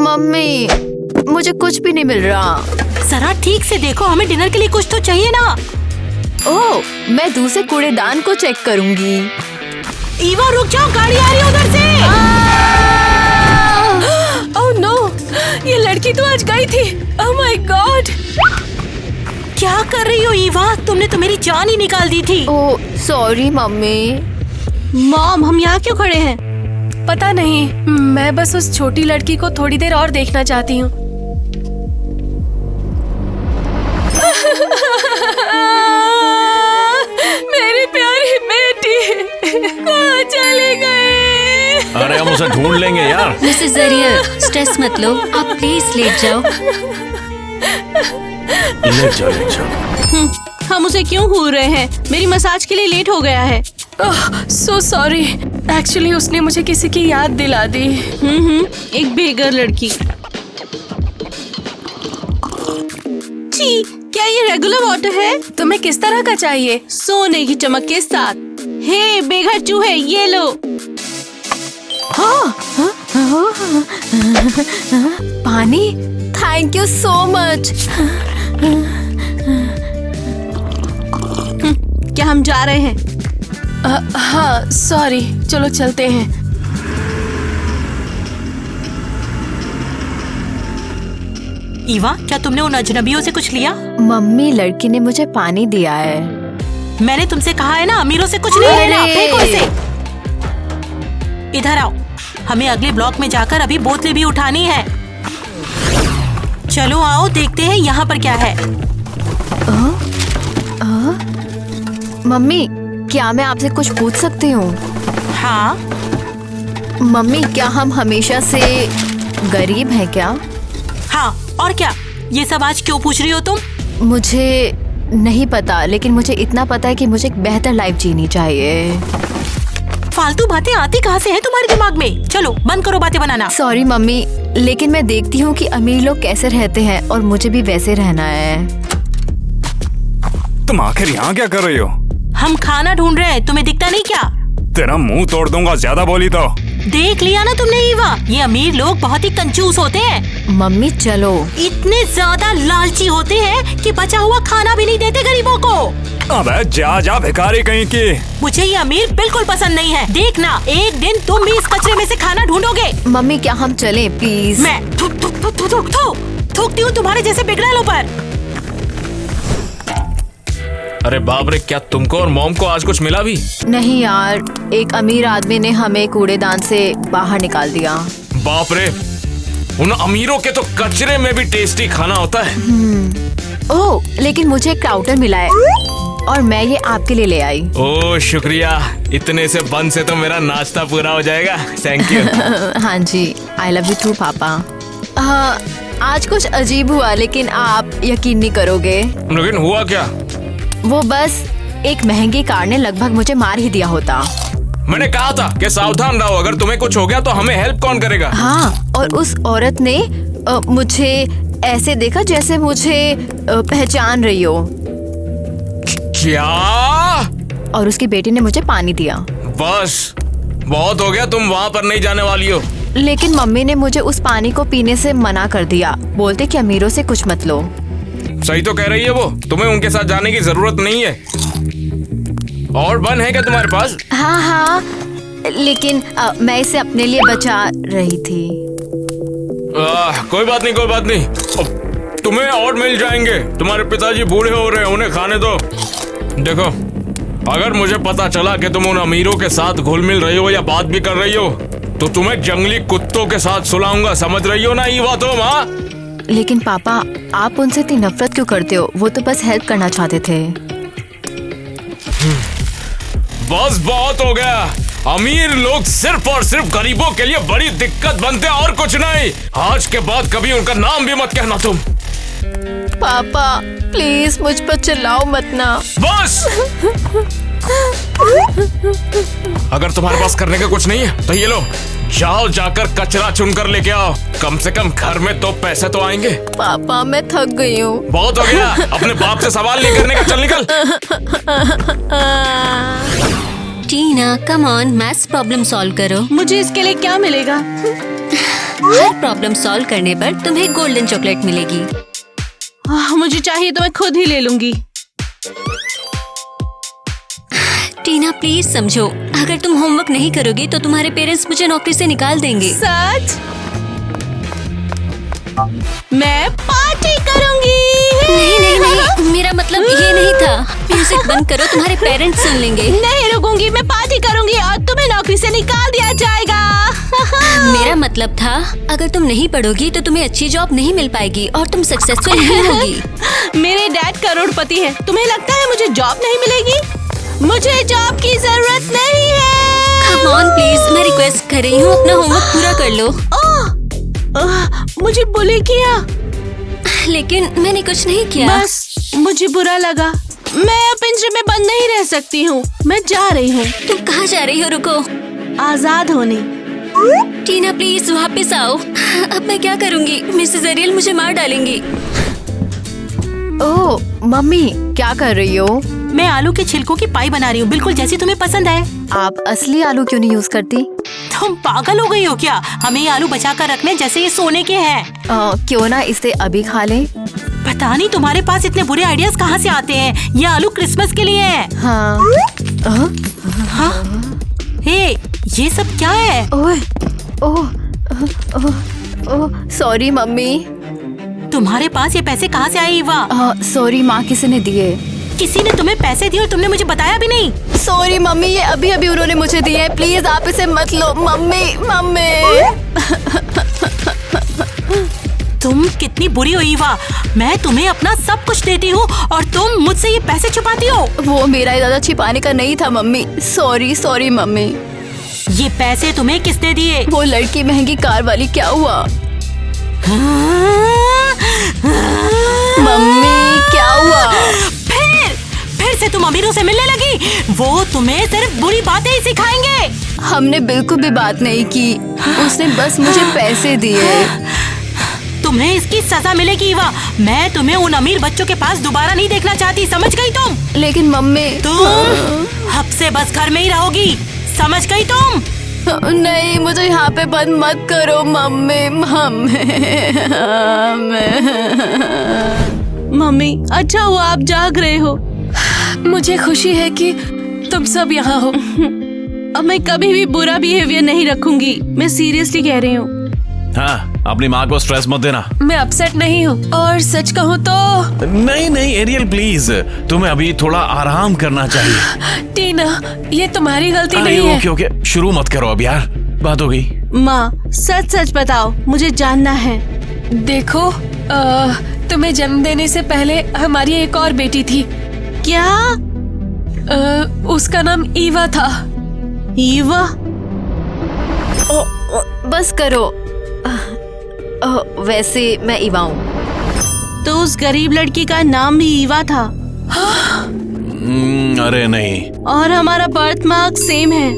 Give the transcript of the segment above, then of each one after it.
Mummy, मुझे कुछ भी नहीं मिल रहा। जरा ठीक से देखो, हमें डिनर के लिए कुछ तो चाहिए ना। ओह, मैं दूसरे कूड़ेदान को चेक करूंगी। ईवा रुक जाओ, गाड़ी आ रही है उधर से। ओह नो, ये लड़की तो आज गई थी। Oh my God. क्या कर रही हो ईवा? तुमने तो मेरी जान ही निकाल दी थी। Oh sorry mummy. मॉम, हम यहाँ क्यों खड़े हैं? पता नहीं, मैं बस उस छोटी लड़की को थोड़ी देर और देखना चाहती हूँ। मेरी प्यारी बेटी कहाँ चली गई? अरे हम उसे ढूंढ लेंगे यार। मिसेस जरियर, स्ट्रेस मत लो, आप प्लीज लेट जाओ। ले जाओ। हम उसे क्यों घूर रहे हैं? मेरी मसाज के लिए लेट हो गया है। सो सॉरी, एक्चुअली उसने मुझे किसी की याद दिला दी। एक बेघर लड़की। छी, क्या ये रेगुलर वाटर है? तुम्हें किस तरह का चाहिए? सोने की चमक के साथ। हे बेघर चूहे, ये लो। पानी, थैंक यू सो मच। क्या हम जा रहे हैं? हाँ सॉरी, चलो चलते हैं। ईवा, क्या तुमने उन अजनबियों से कुछ लिया? मम्मी, लड़की ने मुझे पानी दिया है। मैंने तुमसे कहा है ना, अमीरों से कुछ नहीं लेना। फेंको इसे। इधर आओ, हमें अगले ब्लॉक में जाकर अभी बोतलें भी उठानी है। चलो आओ, देखते हैं यहाँ पर क्या है। मम्मी, क्या मैं आपसे कुछ पूछ सकती हूँ? हाँ। मम्मी, क्या हम हमेशा से गरीब हैं क्या? हाँ, और क्या? ये सब आज क्यों पूछ रही हो तुम? मुझे नहीं पता, लेकिन मुझे इतना पता है कि मुझे एक बेहतर लाइफ जीनी चाहिए। फालतू बातें आती कहाँ से हैं तुम्हारे दिमाग में? चलो बंद करो बातें बनाना। सॉरी मम्मी, लेकिन मैं देखती हूँ कि अमीर लोग कैसे रहते हैं और मुझे भी वैसे रहना है। तुम आखिर यहाँ क्या कर रही हो? हम खाना ढूंढ रहे हैं, तुम्हें दिखता नहीं क्या? तेरा मुंह तोड़ दूंगा ज्यादा बोली तो। देख लिया ना तुमने ईवा, ये अमीर लोग बहुत ही कंजूस होते हैं। मम्मी चलो। इतने ज्यादा लालची होते हैं कि बचा हुआ खाना भी नहीं देते गरीबों को। अबे जा जा भिखारी कहीं की। मुझे ये अमीर बिल्कुल पसंद नहीं है। देखना, एक दिन तुम भी इस कचरे में से खाना ढूंढोगे। मम्मी, क्या हम चलें प्लीज? मैं थूकती हूँ तुम्हारे जैसे बिगड़ैलों पर। अरे बाप रे, क्या तुमको और मॉम को आज कुछ मिला भी? नहीं यार, एक अमीर आदमी ने हमें कूड़ेदान से बाहर निकाल दिया। बाप रे, उन अमीरों के तो कचरे में भी टेस्टी खाना होता है। ओह, लेकिन मुझे एक क्राउटर मिला है और मैं ये आपके लिए ले आई। ओह शुक्रिया, इतने से बन से तो मेरा नाश्ता पूरा हो जाएगा। Thank you. हाँ जी, आई लव यू टू पापा। आज कुछ अजीब हुआ, लेकिन आप यकीन नहीं करोगे। लेकिन हुआ क्या? वो बस एक महंगी कार ने लगभग मुझे मार ही दिया होता। मैंने कहा था कि सावधान रहो, अगर तुम्हें कुछ हो गया तो हमें हेल्प कौन करेगा? हाँ, और उस औरत ने मुझे ऐसे देखा जैसे मुझे पहचान रही हो। क्या? और उसकी बेटी ने मुझे पानी दिया। बस बहुत हो गया, तुम वहाँ पर नहीं जाने वाली हो। लेकिन मम्मी ने मुझे उस पानी को पीने से मना कर दिया, बोलते कि अमीरों से कुछ मत लो। सही तो कह रही है वो, तुम्हें उनके साथ जाने की जरूरत नहीं है। और बन है क्या तुम्हारे पास? हाँ, लेकिन मैं इसे अपने लिए बचा रही थी। कोई बात नहीं, कोई बात नहीं, तुम्हें और मिल जाएंगे। तुम्हारे पिताजी बूढ़े हो रहे हैं, उन्हें खाने दो। देखो, अगर मुझे पता चला कि तुम उन अमीरों के साथ घुल मिल रही हो या बात भी कर रही हो, तो तुम्हें जंगली कुत्तों के साथ सुलाऊंगा। समझ रही हो ना ईवा तुम? हाँ, लेकिन पापा, आप उनसे इतनी नफरत क्यों करते हो? वो तो बस हेल्प करना चाहते थे। बस बहुत हो गया। अमीर लोग सिर्फ और सिर्फ गरीबों के लिए बड़ी दिक्कत बनते हैं और कुछ नहीं। आज के बाद कभी उनका नाम भी मत कहना तुम। पापा प्लीज मुझ पर चिल्लाओ मत ना। बस अगर तुम्हारे पास करने का कुछ नहीं है तो ये लो, जाओ जाकर कचरा चुन कर लेके आओ। कम से कम घर में 2 पैसे तो आएंगे। पापा मैं थक गई हूँ। बहुत हो गया, अपने बाप से सवाल नहीं करने का, चल निकल। Tina come on, maths problem solve करो। मुझे इसके लिए क्या मिलेगा? हर प्रॉब्लम सॉल्व करने पर तुम्हें गोल्डन चॉकलेट मिलेगी। मुझे चाहिए तो मैं खुद ही ले लूंगी। टीना प्लीज समझो, अगर तुम होमवर्क नहीं करोगी तो तुम्हारे पेरेंट्स मुझे नौकरी से निकाल देंगे। सच? मैं पार्टी करूंगी। नहीं नहीं नहीं, मेरा मतलब ये नहीं था। म्यूजिक बंद करो, तुम्हारे पेरेंट्स सुन लेंगे। नहीं रुकूंगी, मैं पार्टी करूंगी और तुम्हें नौकरी से निकाल दिया जाएगा। मेरा मतलब था अगर तुम नहीं पढ़ोगी तो तुम्हें अच्छी जॉब नहीं मिल पाएगी और तुम सक्सेसफुल नहीं होगी। मेरे डैड करोड़पति है, तुम्हें लगता है मुझे जॉब नहीं मिलेगी? मुझे जॉब की जरूरत नहीं है। कम ऑन प्लीज, मैं रिक्वेस्ट कर रही हूँ, अपना होमवर्क पूरा कर लो। मुझे बुली किया। लेकिन मैंने कुछ नहीं किया। बस मुझे बुरा लगा। मैं अब पिंजरे में बंद नहीं रह सकती हूँ। मैं जा रही हूँ। तुम कहाँ जा रही हो? रुको। आजाद होने। टीना प्लीज वापस आओ। अब मैं क्या करूँगी? मिसेस एरियल मुझे मार डालेंगी। ओह मम्मी, क्या कर रही हो? मैं आलू के छिलकों की पाई बना रही हूँ, बिल्कुल जैसी तुम्हें पसंद है। आप असली आलू क्यों नहीं यूज करती? तुम पागल हो गई हो क्या? हमें ये आलू बचा कर रखने जैसे ये सोने के हैं। क्यों ना इसे अभी खा लें? पता नहीं तुम्हारे पास इतने बुरे आइडियाज कहाँ से आते हैं। ये आलू क्रिसमस के लिए है। हाँ। हाँ? हे, ये सब क्या है? Oh sorry mummy. तुम्हारे पास ये पैसे कहाँ से आए ईवा? सॉरी माँ, किसी ने दिए। किसी ने तुम्हें पैसे दिए और तुमने मुझे बताया भी नहीं। सॉरी मम्मी, ये अभी अभी उन्होंने मुझे दिए हैं। प्लीज आप इसे मत लो मम्मी। मम्मी तुम कितनी बुरी हो ईवा। मैं तुम्हें अपना सब कुछ देती हूँ और तुम मुझसे ये पैसे छुपाती हो। वो मेरा इरादा छिपाने का नहीं था मम्मी। Sorry mummy. ये पैसे तुम्हें किसने दिए? वो लड़की महंगी कार वाली। क्या हुआ मम्मी? क्या हुआ? फिर से तुम अमीरों से मिलने लगी। वो तुम्हें सिर्फ बुरी बातें ही सिखाएंगे। हमने बिल्कुल भी बात नहीं की। उसने बस मुझे पैसे दिए। तुम्हें इसकी सजा मिलेगी ईवा। मैं तुम्हें उन अमीर बच्चों के पास दोबारा नहीं देखना चाहती, समझ गई तुम? लेकिन मम्मी, तुम अब से बस घर में ही रहोगी, समझ गई तुम? नहीं, मुझे यहाँ पे बंद मत करो मम्मी। मम्मी, अच्छा हुआ आप जाग रहे हो। मुझे खुशी है कि तुम सब यहाँ हो। अब मैं कभी भी बुरा बिहेवियर नहीं रखूंगी। मैं सीरियसली कह रही हूँ। हाँ, अपनी माँ को स्ट्रेस मत देना। मैं अपसेट नहीं हूँ और सच कहूँ तो नहीं एरियल प्लीज, तुम्हें अभी थोड़ा आराम करना चाहिए। टीना, ये तुम्हारी गलती नहीं है। ओके, शुरू मत करो अब यार, बात हो गई। माँ, सच बताओ, मुझे जानना है। देखो, तुम्हें जन्म देने से पहले हमारी एक और बेटी थी। क्या? उसका नाम ईवा था। ईवा? बस करो। वैसे मैं ईवा हूँ। तो उस गरीब लड़की का नाम भी ईवा था। अरे नहीं। और हमारा बर्थ मार्क सेम है।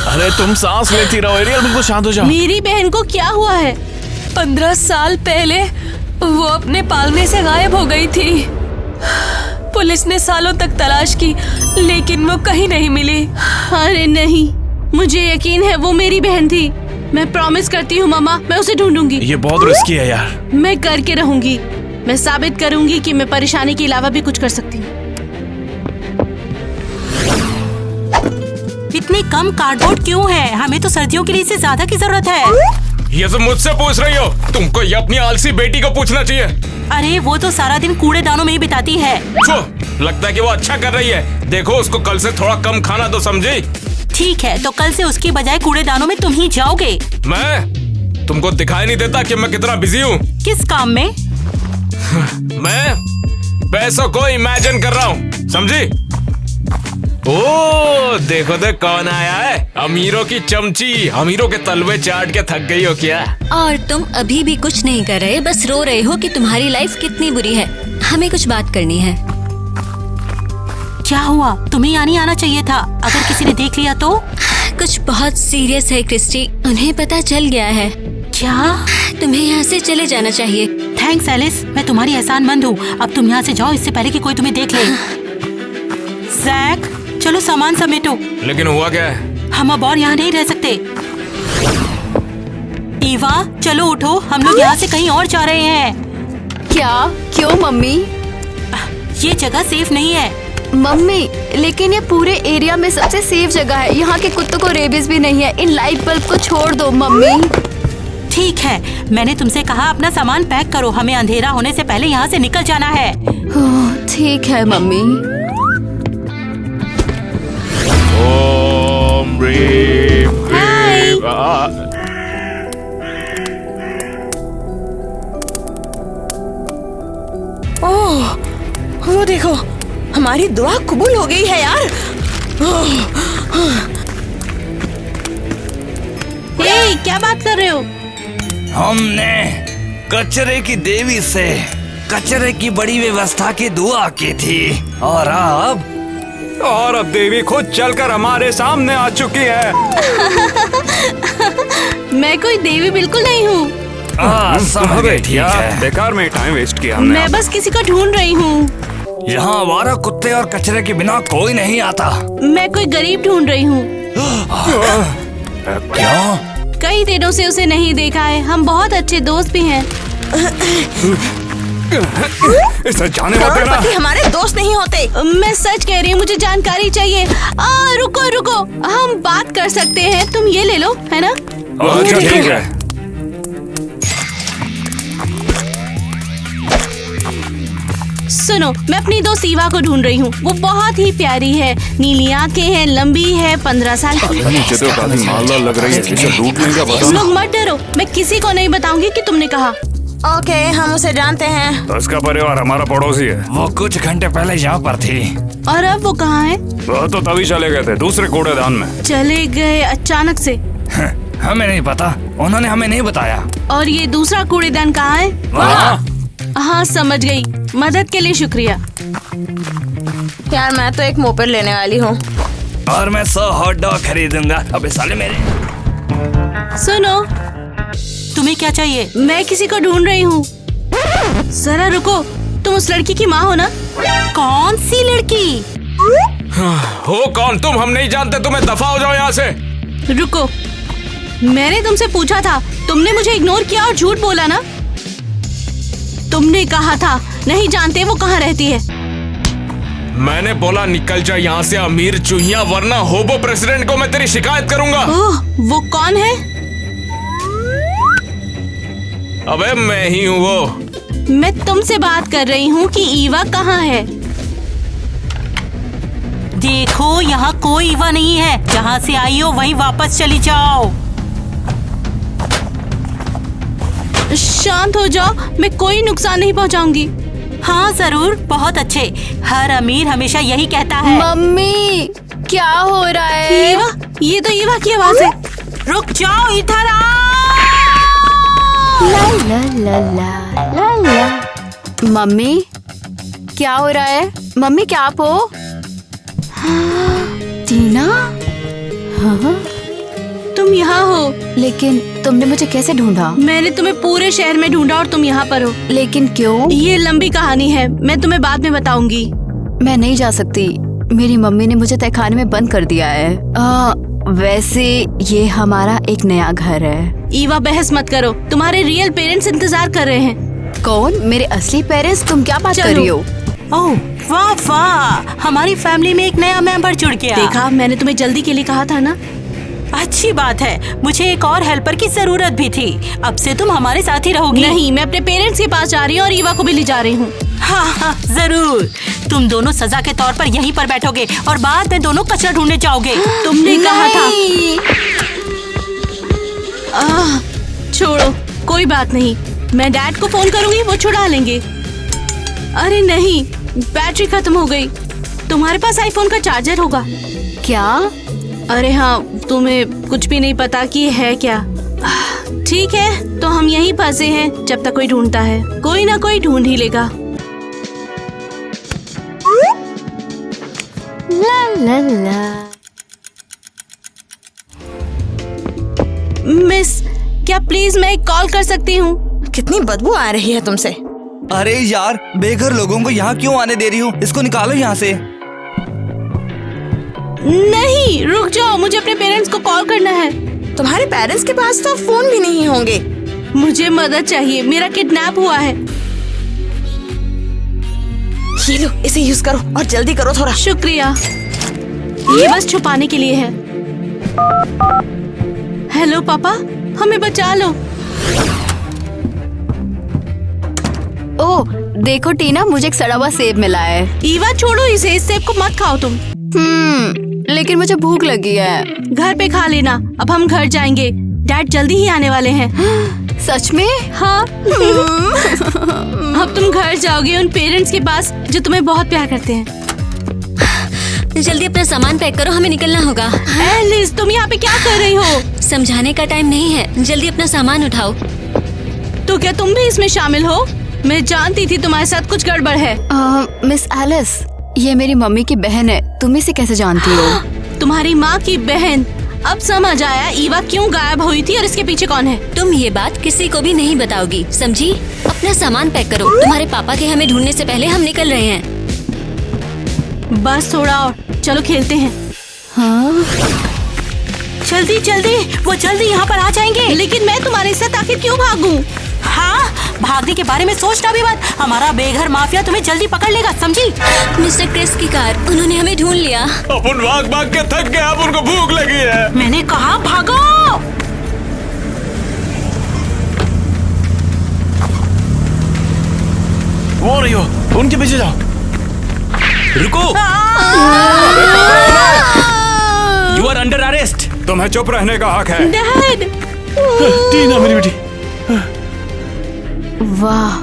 अरे तुम सांस लेती रहो एरियल, बिल्कुल शांत हो जाओ। मेरी बहन को क्या हुआ है? 15 साल पहले वो अपने पालने से गायब हो गई थी। पुलिस ने सालों तक तलाश की, लेकिन वो कहीं नहीं मिली। अरे नहीं, मुझे यकीन है वो मेरी बहन थी। मैं प्रॉमिस करती हूँ मामा, मैं उसे ढूंढूंगी। ये बहुत रिस्की है यार। मैं करके रहूंगी। मैं साबित करूंगी कि मैं परेशानी के अलावा भी कुछ कर सकती हूँ। इतनी कम कार्डबोर्ड क्यों है? हमें तो सर्दियों के लिए इससे ज्यादा की जरूरत है। ये सब मुझसे पूछ रही हो? तुमको ये अपनी आलसी बेटी को पूछना चाहिए। अरे वो तो सारा दिन कूड़ेदानों में ही बिताती है। लगता है कि वो अच्छा कर रही है। देखो, उसको कल से थोड़ा कम खाना तो समझी। ठीक है, तो कल से उसकी बजाय कूड़ेदानों में तुम ही जाओगे। मैं? तुमको दिखाई नहीं देता कि मैं कितना बिजी हूँ? किस काम में? मैं पैसों को इमेजिन कर रहा हूँ, समझी? ओ देखो कौन आया है। अमीरों की चमची। अमीरों के तलवे चाट के थक गई हो क्या? और तुम अभी भी कुछ नहीं कर रहे, बस रो रहे हो कि तुम्हारी लाइफ कितनी बुरी है। हमें कुछ बात करनी है। क्या हुआ? तुम्हें यहाँ नहीं आना चाहिए था। अगर किसी ने देख लिया तो? कुछ बहुत सीरियस है क्रिस्टी, उन्हें पता चल गया है। क्या? तुम्हें यहाँ से चले जाना चाहिए। थैंक्स एलिस, मैं तुम्हारी एहसानमंद हूँ। अब तुम यहाँ से जाओ, इससे पहले कि कोई तुम्हें देख ले। जैक, चलो सामान समेटो। लेकिन हुआ क्या है? हम अब और यहाँ नहीं रह सकते। ईवा चलो उठो, हम लोग यहाँ से कहीं और जा रहे हैं। क्या? क्यों मम्मी? ये जगह सेफ नहीं है। मम्मी लेकिन ये पूरे एरिया में सबसे सेफ जगह है। यहाँ के कुत्तों को रेबीज भी नहीं है। इन लाइट बल्ब को छोड़ दो मम्मी। ठीक है, मैंने तुमसे कहा अपना सामान पैक करो, हमें अंधेरा होने से पहले यहाँ से निकल जाना है। ठीक है मम्मी। ओम ह्रीम क्लीम। ओह, वो देखो, हमारी दुआ कबूल हो गई है यार। ए, क्या बात कर रहे हो? हमने कचरे की देवी से कचरे की बड़ी व्यवस्था की दुआ की थी और अब देवी खुद चलकर हमारे सामने आ चुकी है। मैं कोई देवी बिल्कुल नहीं हूँ। समझ गए, ठीक है। बेकार में टाइम वेस्ट किया हमने। मैं बस किसी को ढूंढ रही हूँ। यहाँ आवारा कुत्ते और कचरे के बिना कोई नहीं आता। मैं कोई गरीब ढूंढ रही हूँ। क्यों? कई दिनों से उसे नहीं देखा है, हम बहुत अच्छे दोस्त भी हैं। इसे जाने मत देना। करोड़पति हमारे दोस्त नहीं होते। मैं सच कह रही हूँ, मुझे जानकारी चाहिए। रुको रुको, हम बात कर सकते हैं, तुम ये ले लो, है ना? अच्छा ठीक है। सुनो, मैं अपनी दोस्त ईवा को ढूंढ रही हूँ। वो बहुत ही प्यारी है, नीली आंखें हैं, लंबी है, 15 साल की। नीचे तो काफी मालदार लग रही है, इसे लूटने का तुम लोग मत डरो, मैं किसी को नहीं बताऊंगी कि तुमने कहा। ओके, हम उसे जानते हैं। तो उसका परिवार हमारा पड़ोसी है। वो कुछ घंटे पहले यहाँ पर थी। और अब वो कहाँ है? वो तो तभी चले गए थे, दूसरे कूड़ेदान में। चले गए अचानक से? हमें नहीं पता, उन्होंने हमें नहीं बताया। और ये दूसरा कूड़ेदान कहाँ है? वहाँ। हाँ समझ गई, मदद के लिए शुक्रिया। यार मैं तो एक मोपेड लेने वाली हूँ। और मैं 100 हॉट डॉग खरीदूंगा। अबे साले मेरे। सुनो, तुम्हें क्या चाहिए? मैं किसी को ढूंढ रही हूँ। जरा रुको, तुम उस लड़की की माँ हो ना? कौन सी लड़की? हो कौन तुम? हम नहीं जानते तुम्हें, दफा हो जाओ यहाँ से। रुको, मैंने तुमसे पूछा था, तुमने मुझे इग्नोर किया और झूठ बोला ना? तुमने कहा था नहीं जानते वो कहाँ रहती है। मैंने बोला निकल जा यहाँ से अमीर चूहिया, वरना होबो प्रेसिडेंट को मैं तेरी शिकायत करूंगा। ओह, वो कौन है? अबे मैं ही हूँ वो। मैं तुमसे बात कर रही हूँ कि ईवा कहाँ है। देखो, यहाँ कोई ईवा नहीं है, जहाँ से आई हो वहीं वापस चली जाओ। शांत हो जाओ, मैं कोई नुकसान नहीं पहुँचाऊंगी। हाँ जरूर, बहुत अच्छे। हर अमीर हमेशा यही कहता है। मम्मी क्या हो रहा है? ईवा, ये तो ईवा की आवाज है। रुक जाओ, इधर आओ। ला ला ला ला ला ला। मम्मी क्या हो रहा है? मम्मी क्या आप हो? टीना? हाँ? तुम यहाँ हो? लेकिन तुमने मुझे कैसे ढूंढा? मैंने तुम्हें पूरे शहर में ढूंढा और तुम यहाँ पर हो। लेकिन क्यों? ये लंबी कहानी है, मैं तुम्हें बाद में बताऊंगी। मैं नहीं जा सकती, मेरी मम्मी ने मुझे तहखाने में बंद कर दिया है। वैसे ये हमारा एक नया घर है। ईवा बहस मत करो, तुम्हारे रियल पेरेंट्स इंतजार कर रहे हैं। कौन? मेरे असली पेरेंट्स? तुम क्या बात कर रही हो? ओह वाह वाह, हमारी फैमिली में एक नया मेंबर जुड़ गया। देखा, मैंने तुम्हें जल्दी के लिए कहा था ना। अच्छी बात है, मुझे एक और हेल्पर की जरूरत भी थी। अब से तुम हमारे साथ ही रहोगी। नहीं, मैं अपने पेरेंट्स के पास जा रही हूँ और ईवा को भी ले जा रही हूँ। हाँ, जरूर। तुम दोनों सजा के तौर पर यहीं पर बैठोगे और बाद में दोनों कचरा ढूंढने जाओगे। तुमने कहा था। छोड़ो, कोई बात नहीं, मैं डैड को फोन करूंगी, वो छुड़ा लेंगे। अरे नहीं, बैटरी खत्म हो गई। तुम्हारे पास आईफोन का चार्जर होगा क्या? अरे हाँ, तुम्हें कुछ भी नहीं पता कि है क्या। ठीक है, तो हम यहीं फंसे हैं जब तक कोई ढूंढता है। कोई ना कोई ढूंढ ही लेगा। ला ला ला। मिस, क्या प्लीज मैं एक कॉल कर सकती हूँ? कितनी बदबू आ रही है तुमसे। अरे यार, बेघर लोगों को यहाँ क्यों आने दे रही हो? इसको निकालो यहाँ से। नहीं, रुक जाओ, मुझे अपने पेरेंट्स को कॉल करना है। तुम्हारे पेरेंट्स के पास तो फोन भी नहीं होंगे। मुझे मदद चाहिए, मेरा किडनैप हुआ है। ये लो, इसे यूज करो और जल्दी करो थोड़ा। शुक्रिया। ये बस छुपाने के लिए है। हेलो पापा, हमें बचा लो। ओह देखो टीना, मुझे एक सड़ा हुआ सेब मिला है। ईवा छोड़ो इसे, इस सेब को मत खाओ तुम। लेकिन मुझे भूख लगी है। घर पे खा लेना, अब हम घर जाएंगे। डैड जल्दी ही आने वाले हैं। सच में? हाँ। अब तुम घर जाओगे उन पेरेंट्स के पास जो तुम्हें बहुत प्यार करते हैं। जल्दी अपना सामान पैक करो, हमें निकलना होगा। एलिस, तुम यहाँ पे क्या कर रही हो? समझाने का टाइम नहीं है, जल्दी अपना सामान उठाओ। तो क्या तुम भी इसमें शामिल हो? मैं जानती थी तुम्हारे साथ कुछ गड़बड़ है। मिस एलिस, ये मेरी मम्मी की बहन है। तुम इसे कैसे जानती हो? तुम्हारी माँ की बहन। अब समझ आया ईवा क्यों गायब हुई थी और इसके पीछे कौन है। तुम ये बात किसी को भी नहीं बताओगी, समझी? अपना सामान पैक करो, तुम्हारे पापा के हमें ढूंढने से पहले हम निकल रहे हैं। बस थोड़ा और, चलो खेलते हैं। हाँ? जल्दी जल्दी, वो जल्दी यहाँ पर आ जाएंगे। लेकिन मैं तुम्हारे साथ आखिर क्यों भागूं? हाँ, भागने के बारे में सोचना भी मत। हमारा बेघर माफिया तुम्हें जल्दी पकड़ लेगा, समझी? मिस्टर क्रिस की कार, उन्होंने हमें ढूंढ लिया। अपन भाग भाग के थक गए, अब उनको भूख लगी है। मैंने कहा भागो। वो रही हो, उनके पीछे जाओ। रुको, यू आर अंडर अरेस्ट। तुम्हें चुप रहने का हक है। डैड। टीना मेरी बेटी। वाह,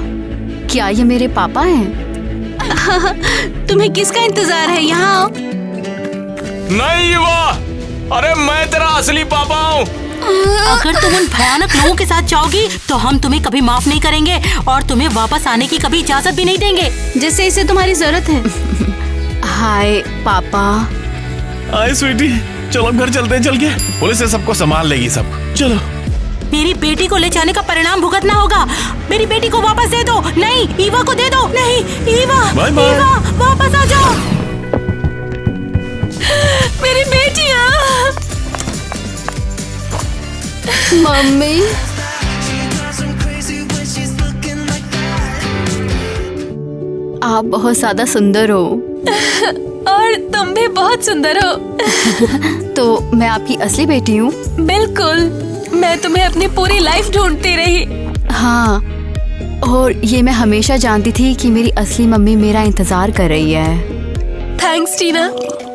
क्या ये मेरे पापा हैं? तुम्हें किसका इंतजार है? यहाँ आओ। नहीं वाह, अरे मैं तेरा असली पापा हूँ। अगर तुम उन भयानक लोगों के साथ जाओगी तो हम तुम्हें कभी माफ नहीं करेंगे और तुम्हें वापस आने की कभी इजाजत भी नहीं देंगे, जैसे इसे तुम्हारी जरूरत है। हाय पापा। हाय स्वीटी, चलो हम घर चलते हैं। चल के पुलिस से सबको संभाल लेगी सब। चलो। मेरी बेटी को ले जाने का परिणाम भुगतना होगा। मेरी बेटी को वापस दे दो। नहीं, ईवा को दे दो। नहीं, ईवा, बाय बाय। ईवा, वापस आ जाओ। मेरी बेटियाँ। मम्मी। आप बहुत ज्यादा सुंदर हो। और तुम भी बहुत सुंदर हो। तो मैं आपकी असली बेटी हूँ? बिल्कुल, मैं तुम्हें अपनी पूरी लाइफ ढूंढती रही। हाँ, और ये मैं हमेशा जानती थी कि मेरी असली मम्मी मेरा इंतजार कर रही है। थैंक्स टीना,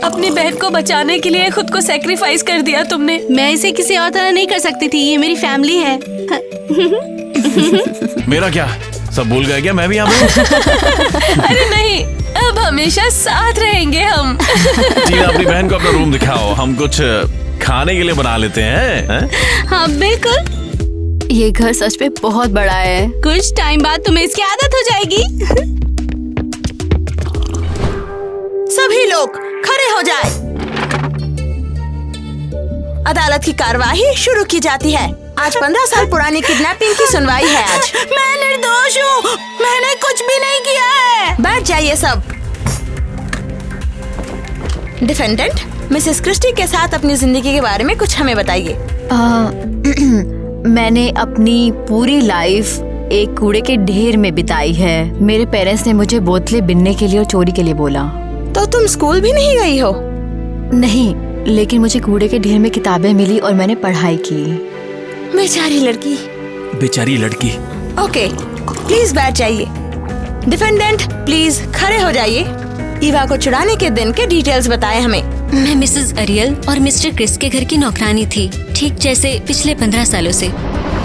अपनी बहन को बचाने के लिए खुद को सैक्रिफाइस कर दिया तुमने। मैं इसे किसी और तरह नहीं कर सकती थी, ये मेरी फैमिली है। मेरा क्या, सब भूल गए क्या? मैं भी यहाँ हूँ। अरे नहीं, अब हमेशा साथ रहेंगे हम। टीना, अपनी बहन को अपना रूम दिखाओ, हम कुछ खाने के लिए बना लेते हैं। हाँ बिल्कुल। ये घर सच में बहुत बड़ा है। कुछ टाइम बाद तुम्हें इसकी आदत हो जाएगी। सभी लोग खड़े हो जाए। अदालत की कार्यवाही शुरू की जाती है। आज 15 साल पुरानी किडनैपिंग की सुनवाई है। आज मैं निर्दोष हूँ, मैंने कुछ भी नहीं किया है। बैठ जाइए सब। डिफेंडेंट मिसेस क्रिस्टी के साथ अपनी जिंदगी के बारे में कुछ हमें बताइए। मैंने अपनी पूरी लाइफ एक कूड़े के ढेर में बिताई है। मेरे पेरेंट्स ने मुझे बोतलें बिनने के लिए और चोरी के लिए बोला। तो तुम स्कूल भी नहीं गई हो? नहीं, लेकिन मुझे कूड़े के ढेर में किताबें मिली और मैंने पढ़ाई की। बेचारी लड़की। बेचारी लड़की। ओके, प्लीज बैठ जाइए। डिफेंडेंट प्लीज खड़े हो जाइए। ईवा को चुराने के दिन के डिटेल्स बताएं हमें। मैं मिसेस अरियल और मिस्टर क्रिस के घर की नौकरानी थी, ठीक जैसे पिछले 15 सालों से।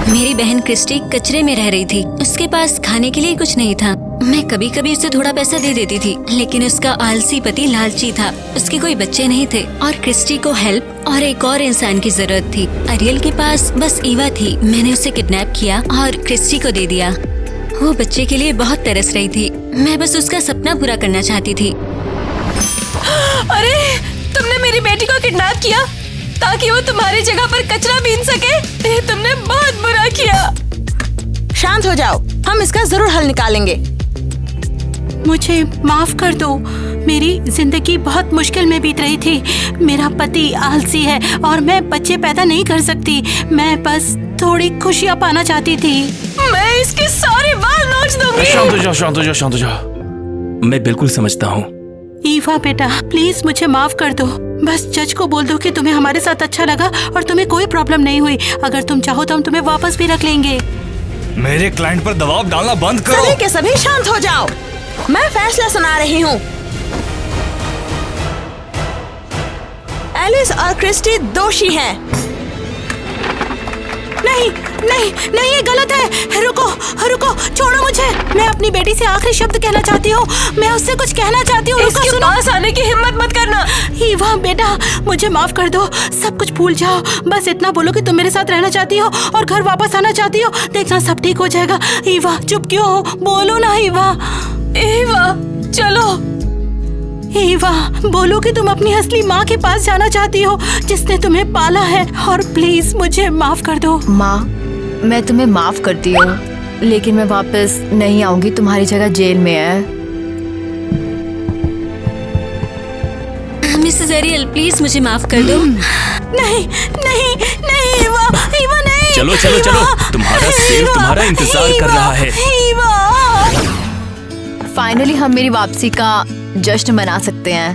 मेरी बहन क्रिस्टी कचरे में रह रही थी। उसके पास खाने के लिए कुछ नहीं था। मैं कभी कभी उसे थोड़ा पैसा दे देती थी, लेकिन उसका आलसी पति लालची था। उसके कोई बच्चे नहीं थे और क्रिस्टी को हेल्प और एक और इंसान की जरूरत थी। अरियल के पास बस ईवा थी। मैंने उसे किडनैप किया और क्रिस्टी को दे दिया। वो बच्चे के लिए बहुत तरस रही थी। मैं बस उसका सपना पूरा करना चाहती थी। अरे, तुमने मेरी बेटी को किडनैप किया ताकि वो तुम्हारी जगह पर कचरा बीन सके। ये तुमने बहुत बुरा किया। शांत हो जाओ, हम इसका जरूर हल निकालेंगे। मुझे माफ कर दो। मेरी जिंदगी बहुत मुश्किल में बीत रही थी। मेरा पति आलसी है और मैं बच्चे पैदा नहीं कर सकती। मैं बस थोड़ी खुशियाँ पाना चाहती थी। मैं इसके सारे बाल नोच दूंगी। शांत हो जाओ, शांत हो जाओ, शांत हो जाओ। मैं बिल्कुल समझता हूँ। ईवा बेटा, प्लीज मुझे माफ कर दो। बस जज को बोल दो कि तुम्हें हमारे साथ अच्छा लगा और तुम्हें कोई प्रॉब्लम नहीं हुई। अगर तुम चाहो तो हम तुम्हें वापस भी रख लेंगे। मेरे क्लाइंट पर दबाव डालना बंद करो। सभी के सभी शांत हो जाओ। मैं फैसला सुना रही हूँ। एलिस और क्रिस्टी दोषी हैं। नहीं नहीं नहीं, ये गलत है। रुको रुको, छोड़ो मुझे। मैं अपनी बेटी से आखिरी शब्द कहना चाहती हूँ। मैं उससे कुछ कहना चाहती हूँ। इसके पास आने की हिम्मत मत करना। ईवा बेटा, मुझे माफ कर दो। सब कुछ भूल जाओ। बस इतना बोलो कि तुम मेरे साथ रहना चाहती हो और घर वापस आना चाहती हो। देखना सब ठीक हो जाएगा। ईवा, चुप क्यों हो? बोलो ना ईवा। ईवा, चलो। ईवा, बोलो कि तुम अपनी असली माँ के पास जाना चाहती हो, जिसने तुम्हें पाला है। और प्लीज मुझे माफ कर दो। माँ, मैं तुम्हें माफ करती हूँ, लेकिन मैं वापस नहीं आऊंगी। तुम्हारी जगह जेल में है। मिसेस एरियल, प्लीज मुझे माफ कर दो। नहीं नहीं नहीं ईवा, ईवा नहीं। चलो चलो चलो, तुम्हारा सेल तुम्हारा इंतजार कर रहा है। फाइनली हम मेरी वापसी का जश्न मना सकते हैं।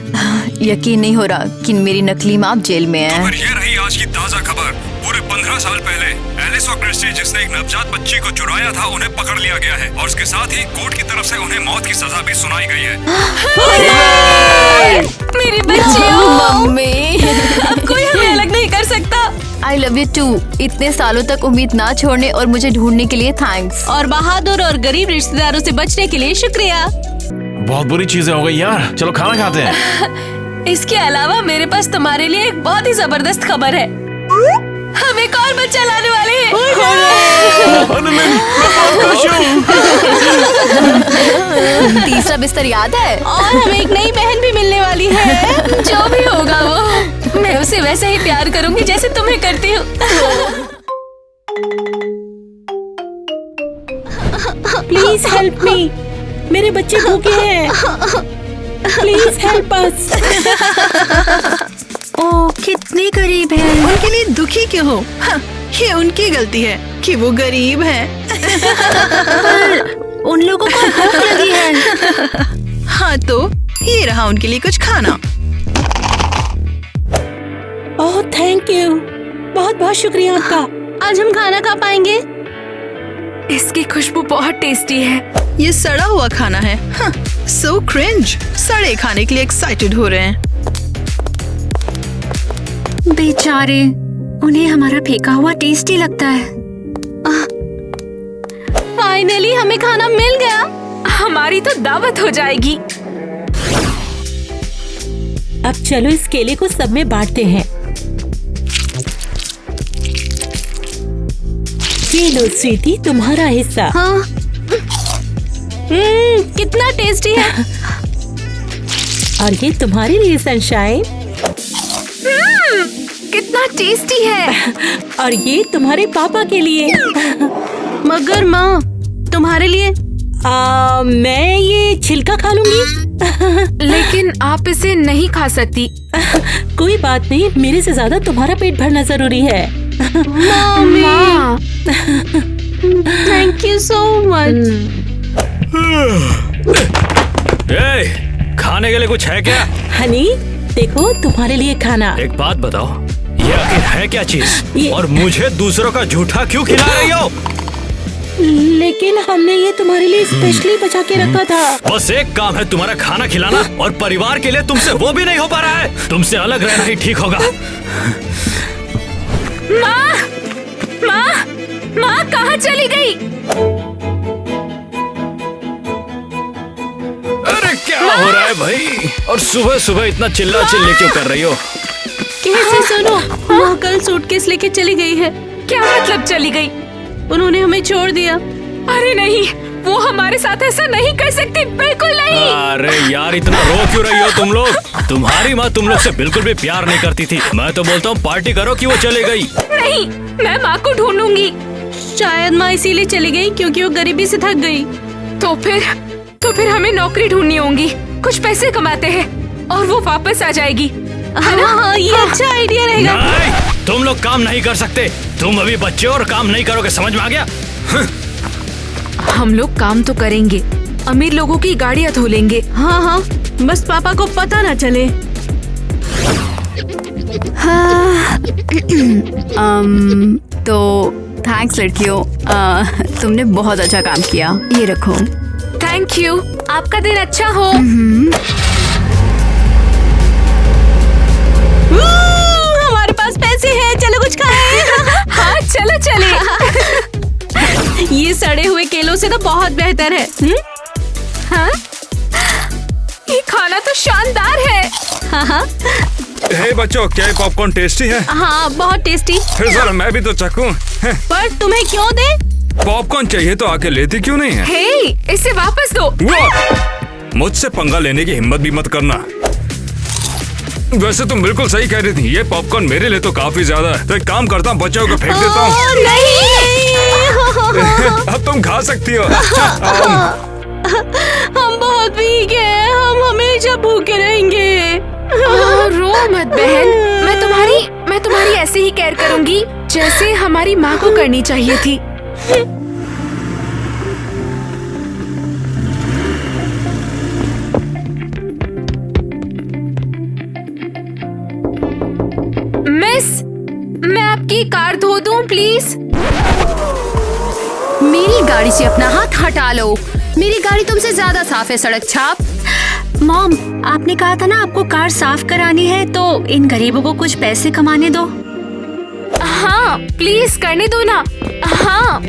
यकीन नहीं हो रहा कि मेरी नकली माँ जेल में है। ये रही आज की ताजा खबर। पूरे 15 साल पहले एलिस और क्रिस्टी, जिसने एक नवजात बच्ची को चुराया था, उन्हें पकड़ लिया गया है और उसके साथ ही कोर्ट की तरफ से उन्हें मौत की सजा भी सुनाई गई है। मेरी बच्चियों, मम्मी, अब कोई हमें अलग नहीं कर सकता। I love you too. इतने सालों तक उम्मीद ना छोड़ने और मुझे ढूंढने के लिए थैंक्स। और बहादुर और गरीब रिश्तेदारों से बचने के लिए शुक्रिया। बहुत बुरी चीजें हो गई यार। चलो खाना खाते हैं। इसके अलावा मेरे पास तुम्हारे लिए एक बहुत ही जबरदस्त खबर है। हम एक और बच्चा लाने वाले हैं। मैं बहुत खुश हूँ। तीसरा बिस्तर याद है? और हमें एक नई बहन भी मिलने वाली है। जो भी होगा वो, मैं उसे वैसे ही प्यार करूंगी जैसे तुम्हें करती हूँ। Please help me. मेरे बच्चे भूखे हैं। Please help us. ओह, कितनी गरीब है। उनके लिए दुखी क्यों हो? हाँ, ये उनकी गलती है कि वो गरीब हैं। पर उन लोगों को भूख लगी है। हाँ, तो ये रहा उनके लिए कुछ खाना। ओह थैंक यू, बहुत बहुत शुक्रिया आपका। आज हम खाना खा पाएंगे? इसकी खुशबू बहुत टेस्टी है। ये सड़ा हुआ खाना है। So cringe. सड़े खाने के लिए एक्साइटेड हो रहे हैं। बेचारे, उन्हें हमारा फेंका हुआ टेस्टी लगता है। फाइनली हमें खाना मिल गया। हमारी तो दावत हो जाएगी। अब चलो इस केले को सब में बांटते हैं। ये लो स्वीटी, तुम्हारा हिस्सा। हाँ। कितना टेस्टी है। और ये तुम्हारे लिए सनशाइन। कितना टेस्टी है। और ये तुम्हारे पापा के लिए। मगर माँ, तुम्हारे लिए? मैं ये छिलका खा लूंगी। लेकिन आप इसे नहीं खा सकती। कोई बात नहीं, मेरे से ज्यादा तुम्हारा पेट भरना जरूरी है। माँ, थैंक यू सो मच। खाने के लिए कुछ है क्या? हनी, देखो तुम्हारे लिए खाना। एक बात बताओ, ये आखिर है क्या चीज? ये- और मुझे दूसरों का झूठा क्यों खिला रही हो? लेकिन हमने ये तुम्हारे लिए स्पेशली बचा के रखा था। बस एक काम है तुम्हारा खाना खिलाना, और परिवार के लिए तुमसे वो भी नहीं हो पा रहा है। तुमसे अलग रहना ही ठीक होगा। माँ, माँ, माँ कहाँ चली गई? अरे क्या हो रहा है भाई? और सुबह सुबह इतना चिल्ला चिल्ली क्यों कर रही हो? कैसे सुनो? माँ कल सूटकेस लेके चली गई है। क्या मतलब चली गई? उन्होंने हमें छोड़ दिया। अरे नहीं, वो हमारे साथ ऐसा नहीं कर सकती, बिल्कुल नहीं। अरे यार, इतना रो क्यों रही हो तुम लोग? तुम्हारी माँ तुम लोग से बिल्कुल भी प्यार नहीं करती थी। मैं तो बोलता हूँ पार्टी करो कि वो चले गई। नहीं, मैं माँ को ढूंढूंगी। शायद माँ इसीलिए चली गई क्योंकि वो गरीबी से थक गई। तो फिर हमें नौकरी ढूंढनी होगी। कुछ पैसे कमाते हैं और वो वापस आ जाएगी। हाँ, ये अच्छा आइडिया रहेगा। नहीं, तुम लोग काम नहीं कर सकते। तुम अभी बच्चे और काम नहीं करोगे, समझ में आ गया? हम लोग काम तो करेंगे, अमीर लोगों की गाड़ियाँ धो लेंगे। हाँ हाँ, बस पापा को पता ना चले। तो थैंक्स लड़कियों, तुमने बहुत अच्छा काम किया। ये रखो। थैंक यू, आपका दिन अच्छा हो। हमारे पास पैसे हैं, चलो कुछ खाएं। हाँ चलो चले। ये सड़े हुए केलों से तो बहुत बेहतर है। हाँ? ये खाना तो शानदार है। हाँ हे बच्चों, क्या ये पॉपकॉर्न टेस्टी है? हाँ, बहुत टेस्टी। फिर जरा मैं भी तो चखूं। पर तुम्हें क्यों दे? पॉपकॉर्न चाहिए तो आके लेती क्यों नहीं है? हे, इसे वापस दो। मुझसे पंगा लेने की हिम्मत भी मत करना। वैसे तुम बिल्कुल सही कह रही थी, ये पॉपकॉर्न मेरे लिए तो काफी ज्यादा है। तो एक काम करता हूँ, बच्चों को फेंक देता हूँ। अब तुम खा सकती हो। हम बहुत वीक हैं, हम हमेशा भूखे रहेंगे। रो मत बहन, मैं तुम्हारी ऐसे ही केयर करूंगी जैसे हमारी माँ को करनी चाहिए थी। मिस, मैं आपकी कार धो दूं प्लीज? मेरी गाड़ी से अपना हाथ हटा लो। मेरी गाड़ी तुमसे ज्यादा साफ है, सड़क छाप। मॉम, आपने कहा था ना आपको कार साफ करानी है, तो इन गरीबों को कुछ पैसे कमाने दो। हाँ प्लीज करने दो ना। हाँ,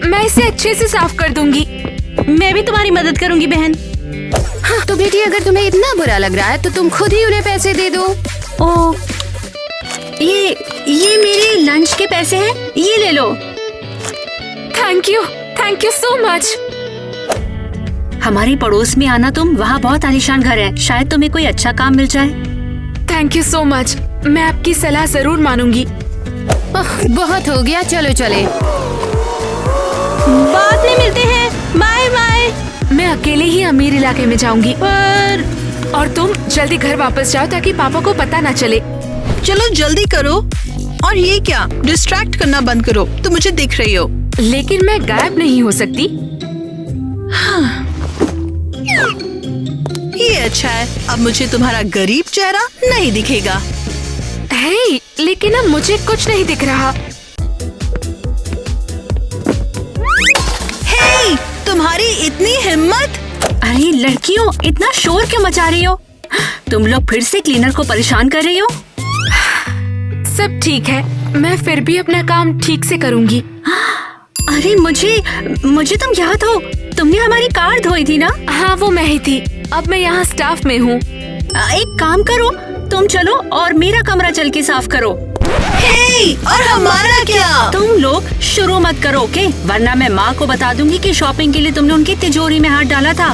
मैं इसे अच्छे से साफ कर दूंगी। मैं भी तुम्हारी मदद करूंगी बहन। हाँ, तो बेटी अगर तुम्हें इतना बुरा लग रहा है तो तुम खुद ही उन्हें पैसे दे दो। ओ, ये मेरे लंच के पैसे हैं, ये ले लो। Thank you so much. हमारे पड़ोस में आना तुम, वहाँ बहुत आलीशान घर है, शायद तुम्हें कोई अच्छा काम मिल जाए। थैंक यू सो मच, मैं आपकी सलाह जरूर मानूंगी। बहुत हो गया, चलो चले। बाद में मिलते हैं, बाय बाय। मैं अकेले ही अमीर इलाके में जाऊंगी, और तुम जल्दी घर वापस जाओ ताकि पापा को पता ना चले। चलो जल्दी करो। और ये क्या, डिस्ट्रैक्ट करना बंद करो, तुम मुझे दिख रही हो। लेकिन मैं गायब नहीं हो सकती। हाँ। ये अच्छा है, अब मुझे तुम्हारा गरीब चेहरा नहीं दिखेगा। हे, लेकिन अब मुझे कुछ नहीं दिख रहा। हे, तुम्हारी इतनी हिम्मत! अरे लड़कियों, इतना शोर क्यों मचा रही हो? तुम लोग फिर से क्लीनर को परेशान कर रही हो? सब ठीक है, मैं फिर भी अपना काम ठीक से करूंगी। अरे मुझे तुम याद हो, तुमने हमारी कार धोई थी ना? हाँ, वो मैं ही थी। अब मैं यहाँ स्टाफ में हूँ। एक काम करो, तुम चलो और मेरा कमरा चल के साफ करो। हे, और हमारा क्या? तुम लोग शुरू मत करो, ओके? वरना मैं माँ को बता दूंगी कि शॉपिंग के लिए तुमने उनकी तिजोरी में हाथ डाला था।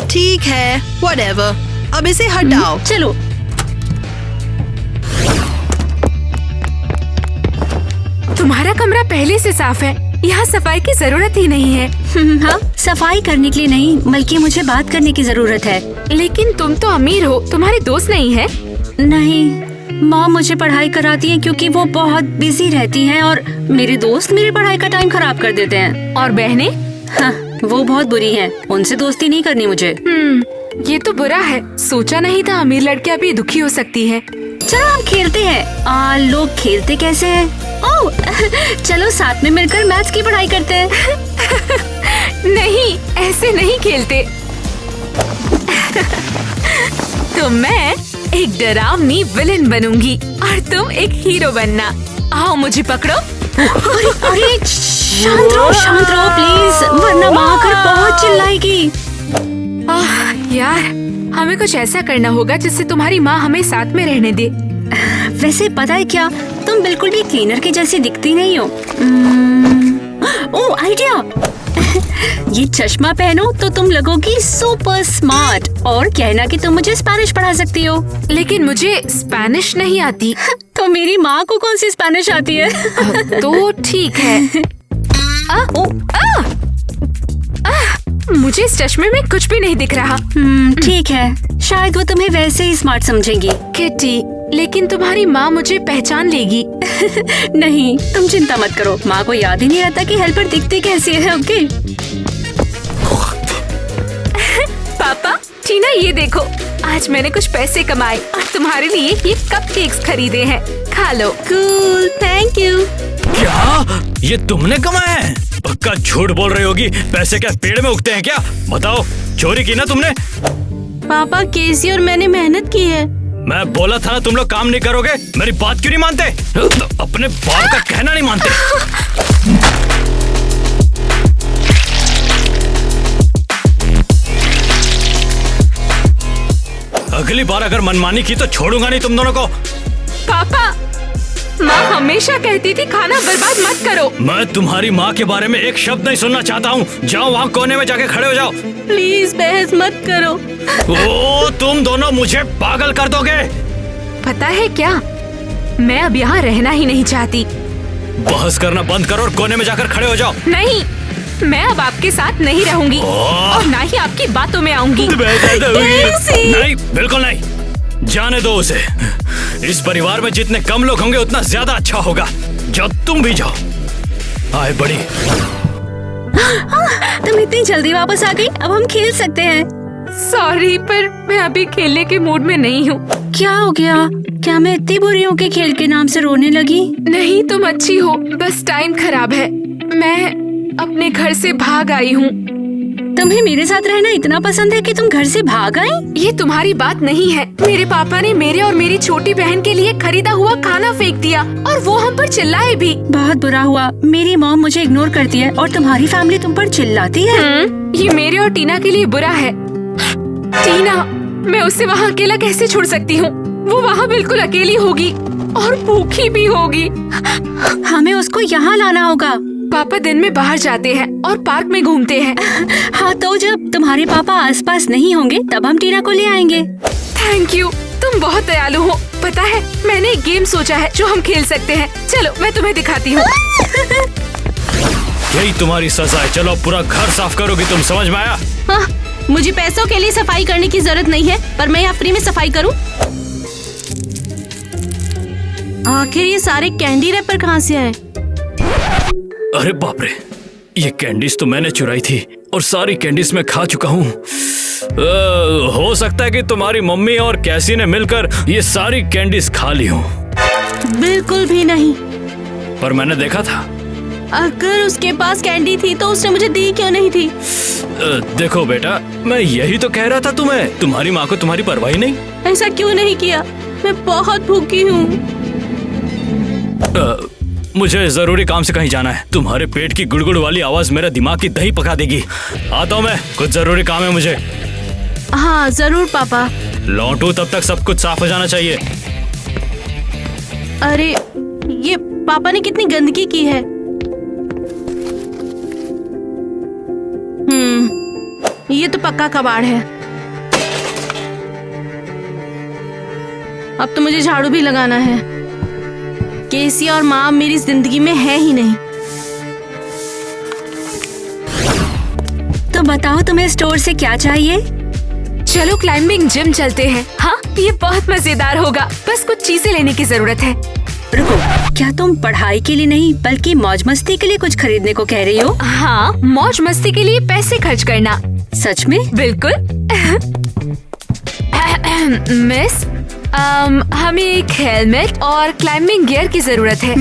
ठीक है, व्हाटएवर, अब इसे हटाओ। चलो। तुम्हारा कमरा पहले से साफ है, यहाँ सफाई की जरूरत ही नहीं है। हाँ, सफाई करने के लिए नहीं, बल्कि मुझे बात करने की जरूरत है। लेकिन तुम तो अमीर हो, तुम्हारे दोस्त नहीं है? नहीं, माँ मुझे पढ़ाई कराती है क्योंकि वो बहुत बिजी रहती हैं, और मेरे दोस्त मेरी पढ़ाई का टाइम खराब कर देते हैं। और बहनें? हाँ, वो बहुत बुरी हैं, उनसे दोस्ती नहीं करनी मुझे। ये तो बुरा है। सोचा नहीं था अमीर लड़कियाँ भी दुखी हो सकती है। चलो हम खेलते हैं। लोग खेलते कैसे हैं? ओह, चलो साथ में मिलकर मैथ्स की पढ़ाई करते हैं। नहीं, ऐसे नहीं खेलते। तो मैं एक डरावनी विलेन बनूंगी और तुम एक हीरो बनना। आओ मुझे पकड़ो। अरे शांत रहो प्लीज, वरना माँ आकर बहुत चिल्लाएगी। यार, हमें कुछ ऐसा करना होगा जिससे तुम्हारी माँ हमें साथ में रहने दे। वैसे पता है क्या, तुम बिल्कुल भी क्लीनर के जैसी दिखती नहीं हो। ओह, आइडिया! ये चश्मा पहनो तो तुम लगोगी सुपर स्मार्ट, और कहना कि तुम मुझे स्पेनिश पढ़ा सकती हो। लेकिन मुझे स्पेनिश नहीं आती। तो मेरी माँ को कौन सी स्पेनिश आती है? तो ठीक है। मुझे इस चश्मे में कुछ भी नहीं दिख रहा। ठीक है, शायद वो तुम्हें वैसे ही स्मार्ट समझेंगी। किट्टी, लेकिन तुम्हारी माँ मुझे पहचान लेगी। नहीं, तुम चिंता मत करो, माँ को याद ही नहीं आता कि हेल्पर दिखते कैसे है। ओके पापा, टीना ये देखो, आज मैंने कुछ पैसे कमाए और तुम्हारे लिए ये कपकेक्स खरीदे हैं, खा लो। Cool, thank you. क्या ये तुमने कमाया है? पक्का झूठ बोल रही होगी। पैसे क्या पेड़ में उगते हैं क्या? बताओ, चोरी की ना तुमने? पापा, केसी और मैंने मेहनत की है। मैं बोला था ना तुम लोग काम नहीं करोगे। मेरी बात क्यों नहीं मानते? अपने बाप का कहना नहीं मानते। अगली बार अगर मनमानी की तो छोड़ूंगा नहीं तुम दोनों को। पापा, माँ हमेशा कहती थी खाना बर्बाद मत करो। मैं तुम्हारी माँ के बारे में एक शब्द नहीं सुनना चाहता हूँ। जाओ वहाँ कोने में जाके खड़े हो जाओ। प्लीज बहस मत करो। ओ, तुम दोनों मुझे पागल कर दोगे। पता है क्या, मैं अब यहाँ रहना ही नहीं चाहती। बहस करना बंद करो और कोने में जाकर खड़े हो जाओ। नहीं, मैं अब आपके साथ नहीं रहूंगी और ना ही आपकी बातों में आऊंगी। नहीं, बिल्कुल नहीं। जाने दो उसे। इस परिवार में जितने कम लोग होंगे उतना ज्यादा अच्छा होगा। जब तुम भी जाओ। आए बड़ी, तुम इतनी जल्दी वापस आ गई, अब हम खेल सकते हैं। सॉरी, पर मैं अभी खेलने के मूड में नहीं हूँ। क्या हो गया? क्या मैं इतनी बुरी हूँ कि खेल के नाम से रोने लगी? नहीं, तुम अच्छी हो, बस टाइम खराब है। मैं अपने घर से भाग आई हूँ। तुम्हें मेरे साथ रहना इतना पसंद है कि तुम घर से भाग आई? ये तुम्हारी बात नहीं है। मेरे पापा ने मेरे और मेरी छोटी बहन के लिए खरीदा हुआ खाना फेंक दिया और वो हम पर चिल्लाए भी। बहुत बुरा हुआ। मेरी मॉम मुझे इग्नोर करती है और तुम्हारी फैमिली तुम पर चिल्लाती है। ये मेरे और टीना के लिए बुरा है। टीना, मैं उसे वहाँ अकेला कैसे छोड़ सकती हूँ? वो वहाँ बिल्कुल अकेली होगी और भूखी भी होगी। हमें उसको यहाँ लाना होगा। पापा दिन में बाहर जाते हैं और पार्क में घूमते हैं। हाँ, तो जब तुम्हारे पापा आसपास नहीं होंगे तब हम टीना को ले आएंगे। थैंक यू, तुम बहुत दयालु हो। पता है, मैंने एक गेम सोचा है जो हम खेल सकते हैं। चलो, मैं तुम्हें दिखाती हूँ। यही तुम्हारी सजा है। चलो, पूरा घर साफ करोगी तुम, समझ में आया? हाँ, मुझे पैसों के लिए सफाई करने की जरूरत नहीं है, पर मैं यहाँ फ्री में सफाई करूँ। आखिर ये सारे कैंडी रैपर कहाँ से आए? अरे बाप रे, ये कैंडीज तो मैंने चुराई थी और सारी कैंडीज मैं खा चुका हूँ। हो सकता है कि तुम्हारी मम्मी और कैसी ने मिलकर ये सारी कैंडीज खा ली हो। बिल्कुल भी नहीं। पर मैंने देखा था। अगर उसके पास कैंडी थी तो उसने मुझे दी क्यों नहीं थी? देखो बेटा, मैं यही तो कह रहा था तुम्हें। तुम्हारी माँ को तुम्हारी परवाह नहीं। ऐसा क्यों नहीं किया? मैं बहुत भूखी हूँ। मुझे जरूरी काम से कहीं जाना है। तुम्हारे पेट की गुड़गुड़ वाली आवाज मेरे दिमाग की दही पका देगी। आता हूँ मैं, कुछ जरूरी काम है मुझे। हाँ जरूर पापा। लौटू तब तक सब कुछ साफ हो जाना चाहिए। अरे ये पापा ने कितनी गंदगी की है। ये तो पक्का कबाड़ है। अब तो मुझे झाड़ू भी लगाना है। केसी और माँ मेरी जिंदगी में है ही नहीं। तो बताओ, तुम्हें स्टोर से क्या चाहिए? चलो क्लाइंबिंग जिम चलते हैं। हाँ, ये बहुत मजेदार होगा। बस कुछ चीजें लेने की जरूरत है। रुको, क्या तुम पढ़ाई के लिए नहीं बल्कि मौज मस्ती के लिए कुछ खरीदने को कह रही हो? हाँ, मौज मस्ती के लिए पैसे खर्च करना। सच में? बिल्कुल। मिस, हमें एक हेलमेट और क्लाइंबिंग गियर की जरूरत है।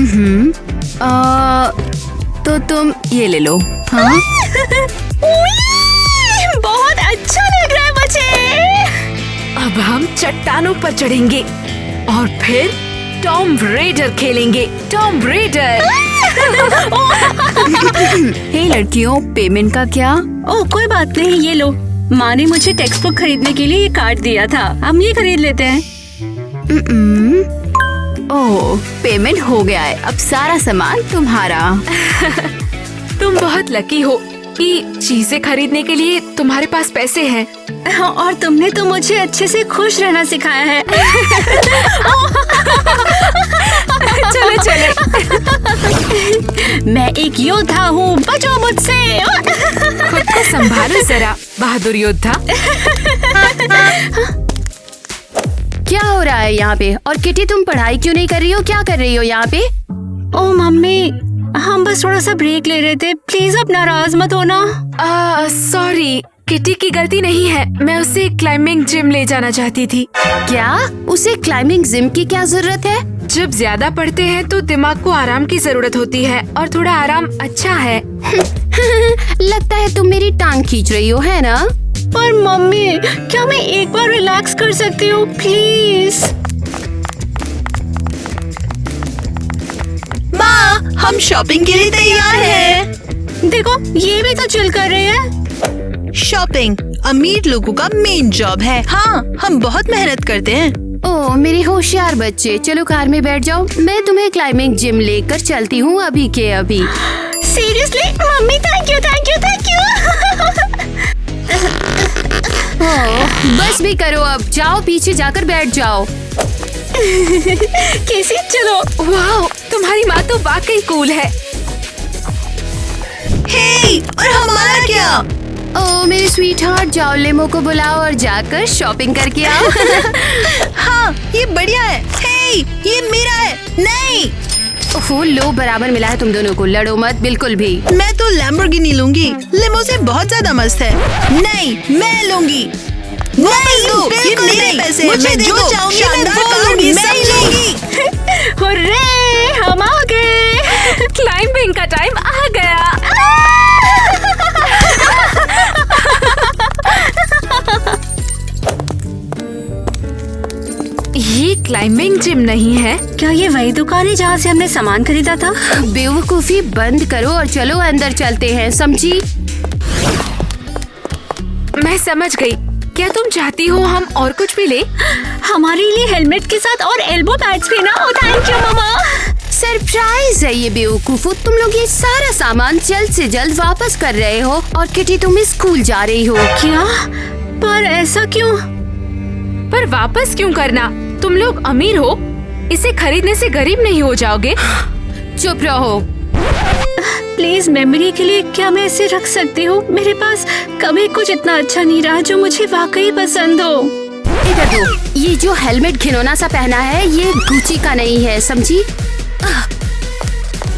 तो तुम ये ले लो। हाँ? बहुत अच्छा लग रहा है मुझे। अब हम चट्टानों पर चढ़ेंगे और फिर टॉम रेडर खेलेंगे। Tomb Raider. हे लड़कियों, पेमेंट का क्या? ओह कोई बात नहीं, ये लो। माँ ने मुझे टेक्स्ट बुक खरीदने के लिए ये कार्ड दिया था, हम ये खरीद लेते हैं। ओह, पेमेंट हो गया है, अब सारा सामान तुम्हारा। तुम बहुत लकी हो कि चीजें खरीदने के लिए तुम्हारे पास पैसे हैं। और तुमने तो मुझे अच्छे से खुश रहना सिखाया है। चलो चले। मैं एक योद्धा हूँ, बचो मुझसे। खुद को संभालो जरा बहादुर योद्धा। क्या हो रहा है यहाँ पे? और किटी तुम पढ़ाई क्यों नहीं कर रही हो? क्या कर रही हो यहाँ पे? ओ मम्मी, हम बस थोड़ा सा ब्रेक ले रहे थे, प्लीज अब नाराज मत होना। सॉरी, किटी की गलती नहीं है। मैं उसे क्लाइंबिंग जिम ले जाना चाहती थी। क्या? उसे क्लाइंबिंग जिम की क्या जरूरत है? जब ज्यादा पढ़ते हैं तो दिमाग को आराम की जरूरत होती है और थोड़ा आराम अच्छा है। लगता है तुम मेरी टांग खींच रही हो, है ना? पर मम्मी, क्या मैं एक बार रिलैक्स कर सकती हूँ प्लीज? माँ, हम शॉपिंग के लिए तैयार हैं। देखो, ये भी तो चिल कर रहे हैं। शॉपिंग अमीर लोगों का मेन जॉब है। हाँ, हम बहुत मेहनत करते हैं। ओ मेरे होशियार बच्चे, चलो कार में बैठ जाओ, मैं तुम्हें क्लाइंबिंग जिम लेकर चलती हूँ अभी के अभी। Seriously mummy, thank you thank you thank you. बस भी करो, अब जाओ पीछे जाकर बैठ जाओ। कैसी, चलो। वाह, तुम्हारी माँ तो वाकई कूल है। हे, और हमारा क्या? ओ मेरी स्वीट हार्ट, जाओ लेमो को बुलाओ और जाकर शॉपिंग करके आओ। हाँ, ये बढ़िया है। हे, ये मेरा है। नहीं, ओह लो, बराबर मिला है तुम दोनों को, लड़ो मत बिल्कुल भी। मैं तो लैम्बोर्गिनी लूंगी, लिमो से बहुत ज्यादा मस्त है। नहीं, मैं लूंगी। वापस दो, ये मेरे पैसे हैं। मैं जो चाहूंगी मैं वो लूंगी, मैं लूंगी। हुर्रे, हम आ गए। क्लाइंबिंग का टाइम आ गया। ये क्लाइंबिंग जिम नहीं है। क्या ये वही दुकान है जहाँ से हमने सामान खरीदा था? बेवकूफी बंद करो और चलो अंदर चलते हैं, समझी? मैं समझ गई। क्या तुम चाहती हो हम और कुछ भी ले? हमारे लिए हेलमेट के साथ और एल्बो पैड्स भी ना। ओ थैंक यू मामा। सरप्राइज है ये बेवकूफो, तुम लोग ये सारा सामान जल्द से जल्द वापस कर रहे हो और किटी तुम स्कूल जा रही हो। क्या? पर ऐसा क्यों? पर वापस क्यों करना? तुम लोग अमीर हो, इसे खरीदने से गरीब नहीं हो जाओगे। चुप रहो। प्लीज मेमोरी के लिए क्या मैं इसे रख सकती हूँ? मेरे पास कभी कुछ इतना अच्छा नहीं रहा जो मुझे वाकई पसंद हो। इधर दो, ये जो हेलमेट घिनौना सा पहना है ये गुची का नहीं है, समझी?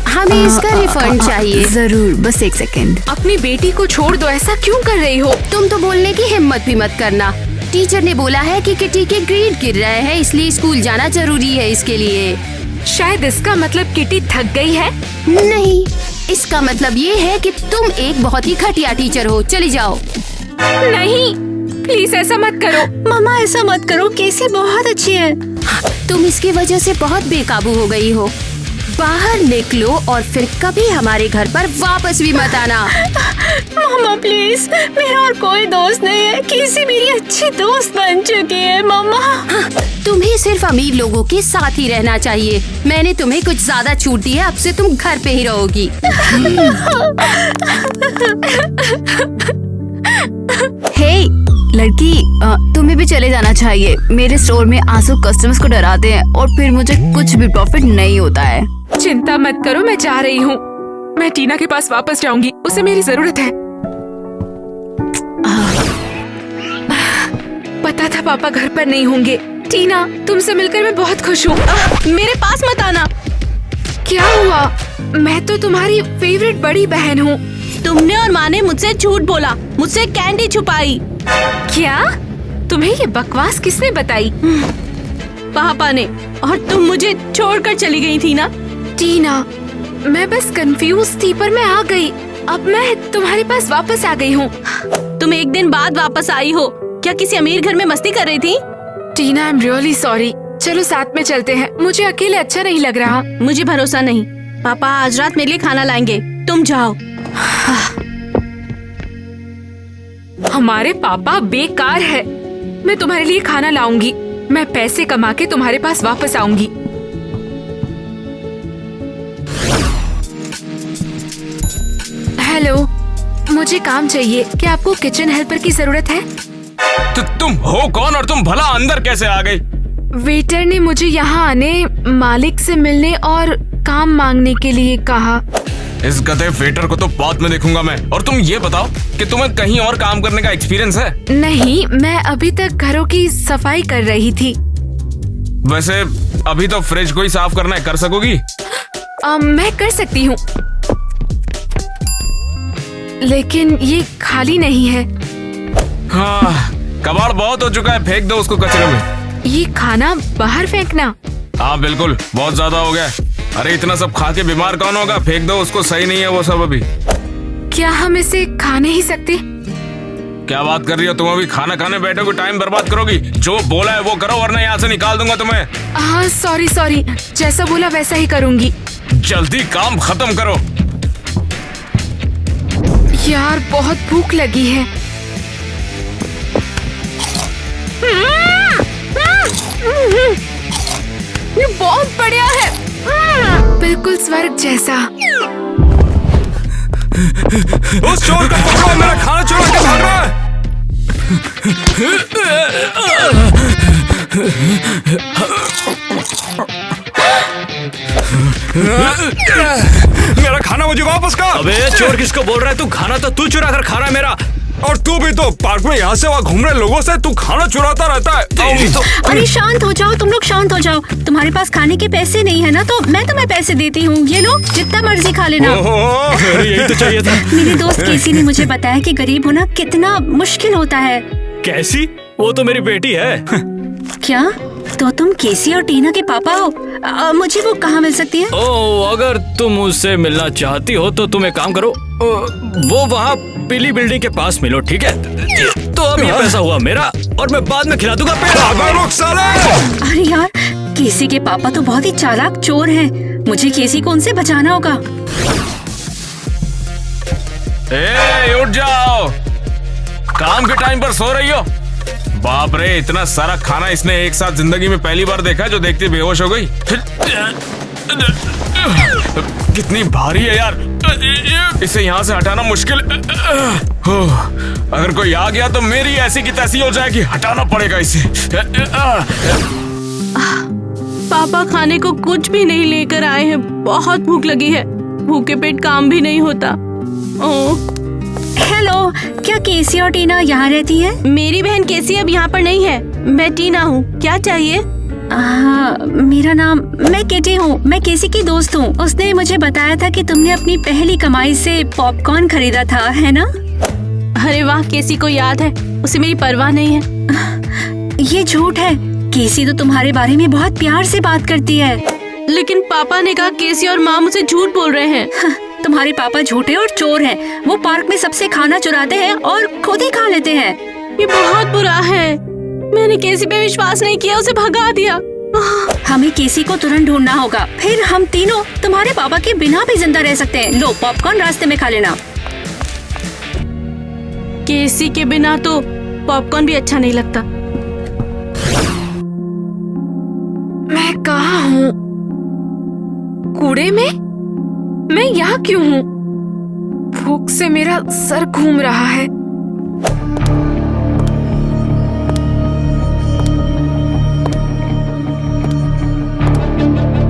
हमें इसका रिफंड चाहिए। जरूर, बस एक सेकंड। अपनी बेटी को छोड़ दो, ऐसा क्यों कर रही हो? तुम तो बोलने की हिम्मत भी मत करना। टीचर ने बोला है कि किटी के ग्रेड गिर रहे हैं, इसलिए स्कूल जाना जरूरी है इसके लिए। शायद इसका मतलब किटी थक गई है। नहीं, इसका मतलब ये है कि तुम एक बहुत ही घटिया टीचर हो, चली जाओ। नहीं, प्लीज ऐसा मत करो। मामा ऐसा मत करो, केसी बहुत अच्छी है। तुम इसकी वजह से बहुत बेकाबू हो गई हो। बाहर निकलो और फिर कभी हमारे घर पर वापस भी मत आना। मामा प्लीज, मेरा और कोई दोस्त नहीं है, केसी मेरी अच्छी दोस्त बन चुकी है मामा। तुम्हें सिर्फ अमीर लोगों के साथ ही रहना चाहिए। मैंने तुम्हें कुछ ज्यादा छूट दी है, अब से तुम घर पे ही रहोगी। हे लड़की, तुम्हें भी चले जाना चाहिए। मेरे स्टोर में आंसू कस्टमर्स को डराते हैं और फिर मुझे कुछ भी प्रॉफिट नहीं होता है। चिंता मत करो, मैं जा रही हूँ। मैं टीना के पास वापस जाऊंगी, उसे मेरी जरूरत है। पता था पापा घर पर नहीं होंगे। टीना, तुमसे मिलकर मैं बहुत खुश हूँ। मेरे पास मत आना। क्या हुआ? मैं तो तुम्हारी फेवरेट बड़ी बहन हूँ। तुमने और माँ ने मुझसे झूठ बोला, मुझसे कैंडी छुपाई। क्या? तुम्हें ये बकवास किसने बताई? पापा ने। और तुम मुझे छोड़कर चली गई थी ना? टीना, मैं बस कंफ्यूज थी पर मैं आ गई। अब मैं तुम्हारे पास वापस आ गई हूँ। तुम एक दिन बाद वापस आई हो। क्या किसी अमीर घर में मस्ती कर रही थी? टीना, आई एम रियली सॉरी। चलो साथ में चलते हैं, मुझे अकेले अच्छा नहीं लग रहा। मुझे भरोसा नहीं। पापा आज रात मेरे लिए खाना लाएंगे, तुम जाओ। हमारे पापा बेकार है। मैं तुम्हारे लिए खाना लाऊंगी। मैं पैसे कमा के तुम्हारे पास वापस आऊंगी। हेलो, मुझे काम चाहिए। क्या आपको किचन हेल्पर की जरूरत है? तुम हो कौन और तुम भला अंदर कैसे आ गई? वेटर ने मुझे यहाँ आने, मालिक से मिलने और काम मांगने के लिए कहा। इस गधे वेटर को तो बाद में देखूंगा मैं। और तुम ये बताओ कि तुम्हें कहीं और काम करने का एक्सपीरियंस है? नहीं, मैं अभी तक घरों की सफाई कर रही थी। वैसे अभी तो फ्रिज को ही साफ करना है, कर सकोगी? मैं कर सकती हूँ, लेकिन ये खाली नहीं है। हाँ, कबाड़ बहुत हो चुका है, फेंक दो उसको कचरे में। ये खाना बाहर फेंकना? हाँ बिल्कुल, बहुत ज्यादा हो गया। अरे इतना सब खा के बीमार कौन होगा? फेंक दो उसको, सही नहीं है वो सब अभी। क्या हम इसे खा नहीं सकते? क्या बात कर रही हो तुम? अभी खाना खाने बैठोगे, टाइम बर्बाद करोगी। जो बोला है वो करो वरना यहाँ से निकाल दूंगा तुम्हें। हाँ सॉरी, जैसा बोला वैसा ही करूँगी। जल्दी काम खत्म करो। यार बहुत भूख लगी है। ये बहुत बढ़िया है, बिल्कुल स्वर्ग जैसा। उस चोर को पकड़ो, मेरा खाना चुरा के भाग रहा है। मेरा खाना मुझे वापस कर। अबे चोर किसको बोल रहा है? तू खाना तो तू चुरा कर खा रहा है मेरा। और तू भी तो पार्क में यहाँ से वहाँ घूम रहे लोगों से तू खाना चुराता रहता है। तो अरे शांत हो जाओ, तुम लोग शांत हो जाओ। तुम्हारे पास खाने के पैसे नहीं है ना, तो मैं तुम्हें पैसे देती हूँ, ये लो, जितना मर्जी खा लेना। यही तो चाहिए था। मेरे दोस्त केसी ने मुझे बताया कि गरीब होना कितना मुश्किल होता है। कैसी? वो तो मेरी बेटी है। क्या? तो तुम केसी और टीना के पापा हो? मुझे वो कहाँ मिल सकती है? ओ, अगर तुम उससे मिलना चाहती हो तो तुम एक काम करो, वो वहाँ पीली बिल्डिंग के पास मिलो, ठीक है? तो अब ये पैसा हुआ मेरा और मैं बाद में खिला दूंगा। अरे यार, केसी के पापा तो बहुत ही चालाक चोर हैं। मुझे केसी को उनसे बचाना होगा। उठ जाओ, काम के टाइम पर सो रही हो? बाप रे, इतना सारा खाना इसने एक साथ जिंदगी में पहली बार देखा है। जो देखती बेहोश हो गई। कितनी भारी है यार, इसे यहाँ से हटाना मुश्किल। अगर कोई आ गया तो मेरी ऐसी की तैसी हो जाएगी, हटाना पड़ेगा इसे। पापा खाने को कुछ भी नहीं लेकर आए हैं, बहुत भूख लगी है। भूखे पेट काम भी नहीं होता। हेलो, क्या केसी और टीना यहाँ रहती है? मेरी बहन केसी अब यहाँ पर नहीं है, मैं टीना हूँ। क्या चाहिए? मैं केटी हूँ, मैं केसी की दोस्त हूँ। उसने मुझे बताया था कि तुमने अपनी पहली कमाई से पॉपकॉर्न खरीदा था, है ना? अरे वाह, केसी को याद है, उसे मेरी परवाह नहीं है। ये झूठ है, केसी तो तुम्हारे बारे में बहुत प्यार से बात करती है। लेकिन पापा ने कहा केसी और माँ मुझे झूठ बोल रहे हैं। तुम्हारे पापा झूठे और चोर हैं। वो पार्क में सबसे खाना चुराते हैं और खुद ही खा लेते हैं। ये बहुत बुरा है। मैंने केसी पे विश्वास नहीं किया, उसे भगा दिया। हमें केसी को तुरंत ढूंढना होगा, फिर हम तीनों तुम्हारे पापा के बिना भी जिंदा रह सकते हैं। लो, पॉपकॉर्न रास्ते में खा लेना। केसी के बिना तो पॉपकॉर्न भी अच्छा नहीं लगता। मैं कहाँ हूँ? कूड़े में? मैं यहाँ क्यों हूँ? भूख से मेरा सर घूम रहा है।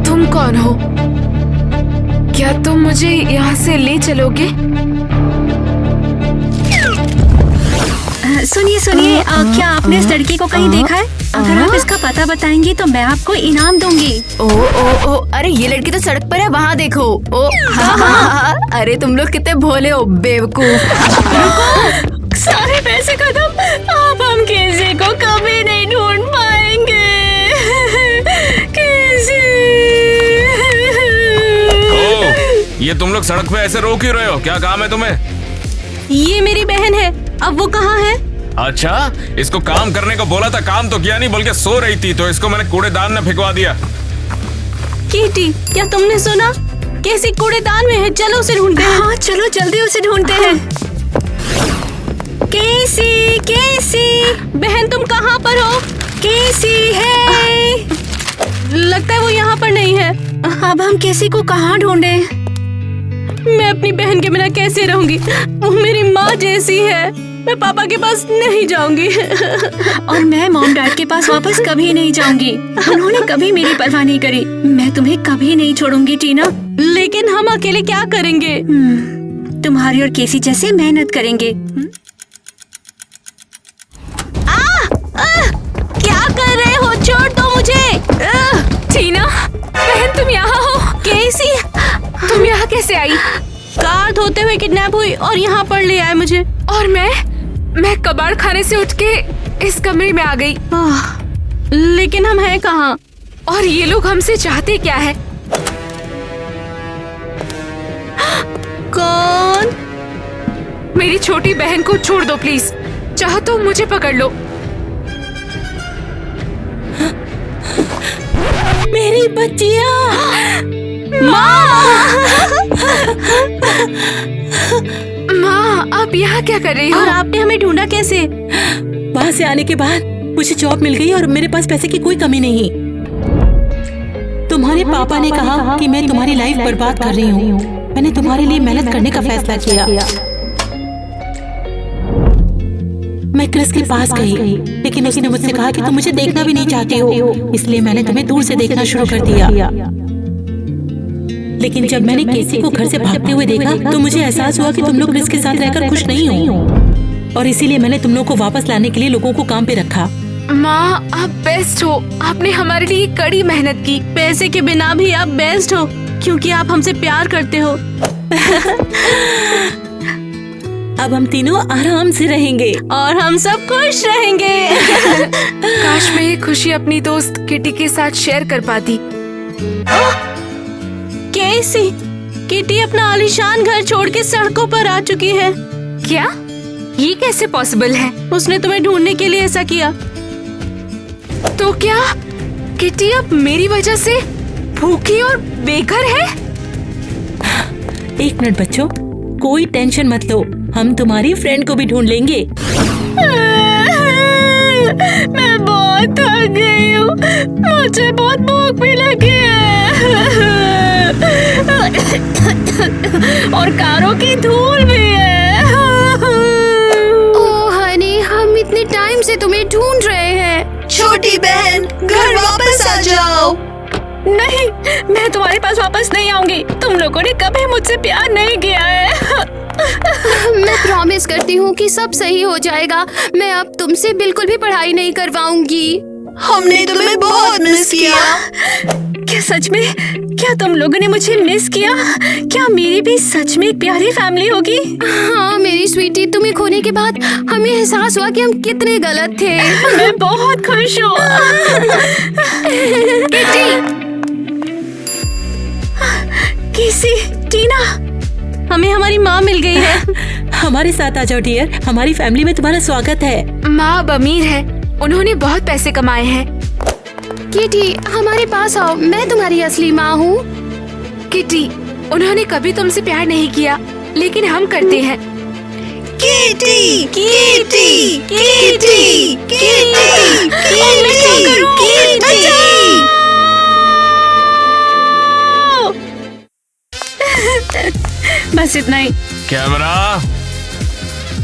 तुम कौन हो? क्या तुम मुझे यहाँ से ले चलोगे? सुनिए, क्या आपने इस लड़की को कहीं देखा है? अगर आप इसका पता बताएंगी तो मैं आपको इनाम दूंगी। ओ, अरे ये लड़की तो सड़क पर है, वहाँ देखो। हाँ, अरे तुम लोग कितने भोले हो, बेवकूफ। सारे पैसे खत्म। अब हम केसी को कभी नहीं ढूंढ पाएंगे। केसी। ये तुम लोग सड़क पे ऐसे रो क्यों रहे हो? क्या काम है तुम्हें? ये मेरी बहन है, अब वो कहाँ है? अच्छा, इसको काम करने को बोला था, काम तो किया नहीं बल्कि सो रही थी, तो इसको मैंने कूड़ेदान में फेंकवा दिया। कीटी, क्या तुमने सुना? केसी कूड़ेदान में है, चलो उसे ढूंढते हैं। हाँ चलो जल्दी उसे ढूंढते हैं। केसी, केसी, बहन तुम कहाँ पर हो? केसी है। लगता है वो यहाँ पर नहीं है। अब हम केसी को कहाँ ढूंढे? मैं अपनी बहन के बिना कैसे रहूंगी? वो मेरी माँ जैसी है। मैं पापा के पास नहीं जाऊंगी। और मैं मॉम डैड के पास वापस कभी नहीं जाऊंगी। उन्होंने कभी मेरी परवाह नहीं करी। मैं तुम्हें कभी नहीं छोड़ूंगी टीना। लेकिन हम अकेले क्या करेंगे? तुम्हारी और केसी जैसे मेहनत करेंगे। क्या कर रहे हो? छोड़ दो मुझे। टीना बहन, तुम यहाँ हो? केसी, तुम यहाँ कैसे आई? कार धोते हुए किडनैप हुई और यहाँ पर ले आए मुझे। और मैं कबाड़ खाने से उठ के इस कमरे में आ गई। लेकिन हम हैं कहाँ? और ये लोग हमसे चाहते क्या है? कौन? मेरी छोटी बहन को छोड़ दो प्लीज। चाहो तो मुझे पकड़ लो। मेरी बच्चियाँ! माँ, आप यहाँ क्या कर रही हो? और आपने हमें ढूंढा कैसे? वहाँ से आने के बाद मुझे जॉब मिल गई और मेरे पास पैसे की कोई कमी नहीं। तुम्हारे पापा ने कहा कि मैं तुम्हारी लाइफ बर्बाद कर रही हूँ। मैंने तुम्हारे लिए मेहनत करने का फैसला किया। मैं क्रिस के पास गई, लेकिन उसने मुझसे कहा कि तुम मुझे देखना भी नहीं चाहती हो, इसलिए मैंने तुम्हें दूर से देखना शुरू कर दिया। लेकिन जब मैंने केसी को घर से भागते हुए देखा तो मुझे एहसास हुआ कि तुम लोग क्रिस के साथ रहकर खुश नहीं हो, और इसीलिए मैंने तुम लोग को वापस लाने के लिए लोगों को काम पे रखा। माँ, आप बेस्ट हो। आपने हमारे लिए कड़ी मेहनत की। पैसे के बिना भी आप बेस्ट हो, क्योंकि आप हमसे प्यार करते हो। अब हम तीनों आराम से रहेंगे और हम सब खुश रहेंगे। काश मैं ये खुशी अपनी दोस्त किटी के साथ शेयर कर पाती। कैसी? किटी अपना आलीशान घर छोड़ के सड़कों पर आ चुकी है। क्या? ये कैसे पॉसिबल है? उसने तुम्हें ढूंढने के लिए ऐसा किया। तो क्या किटी अब मेरी वजह से भूखी और बेघर है? एक मिनट बच्चों, कोई टेंशन मत लो, हम तुम्हारी फ्रेंड को भी ढूंढ लेंगे। मैं बहुत थक गई हूँ, मुझे बहुत भूख भी लगी है और कारों की धूल भी है। ओह हनी, हम इतने टाइम से तुम्हें ढूंढ रहे हैं। छोटी बहन, घर वापस आ जाओ। नहीं, मैं तुम्हारे पास वापस नहीं आऊंगी। तुम लोगों ने कभी मुझसे प्यार नहीं किया है। मैं प्रॉमिस करती हूँ कि सब सही हो जाएगा। मैं अब तुमसे बिल्कुल भी पढ़ाई नहीं करवाऊंगी। हमने तुम्हें बहुत मिस किया। क्या सच में? क्या तुम लोगों ने मुझे मिस किया? क्या मेरी भी सच में एक प्यारी फैमिली होगी? हाँ मेरी स्वीटी, तुम्हें खोने के बाद हमें एहसास हुआ कि हम कितने गलत थे। मैं बहुत खुश हूँ। किसी टीना, हमें हमारी माँ मिल गई है। हमारे साथ आ जाओ डियर, हमारी फैमिली में तुम्हारा स्वागत है। माँ अब अमीर है, उन्होंने बहुत पैसे कमाए हैं। किटी, हमारे पास आओ, मैं तुम्हारी असली माँ हूँ। किटी, उन्होंने कभी तुमसे प्यार नहीं किया, लेकिन हम करते हैं। Kitty, kitty, kitty, kitty, kitty. बस इतना ही। Camera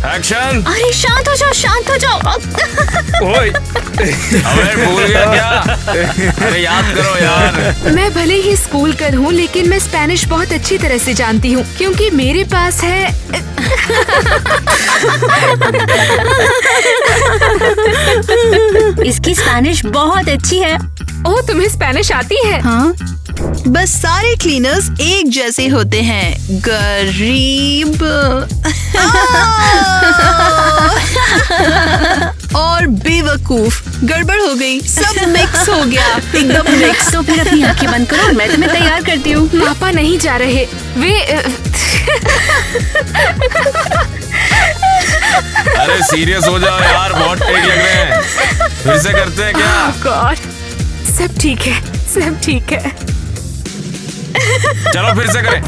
action. अरे शांत हो जाओ, शांत हो जाओ। ओए, अबे भूल गया क्या? अरे याद करो यार। मैं भले ही स्कूल कर हूँ, लेकिन मैं स्पेनिश बहुत अच्छी तरह से जानती हूँ, क्योंकि मेरे पास है। इसकी स्पेनिश बहुत अच्छी है। ओह, तुम्हें स्पेनिश आती है? हाँ, बस सारे क्लीनर्स एक जैसे होते हैं। गरीब और बेवकूफ। गड़बड़ हो गई, सब मिक्स हो गया, एकदम मिक्स। तो फिर अपनी आंखें बंद करो, मैं तुम्हें तैयार करती हूँ। पापा नहीं जा रहे, वे अरे सीरियस हो जाओ यार, बहुत टेक लग रहे हैं। फिर से करते हैं क्या? गॉड, सब ठीक है, सब ठीक है। चलो फिर से करें।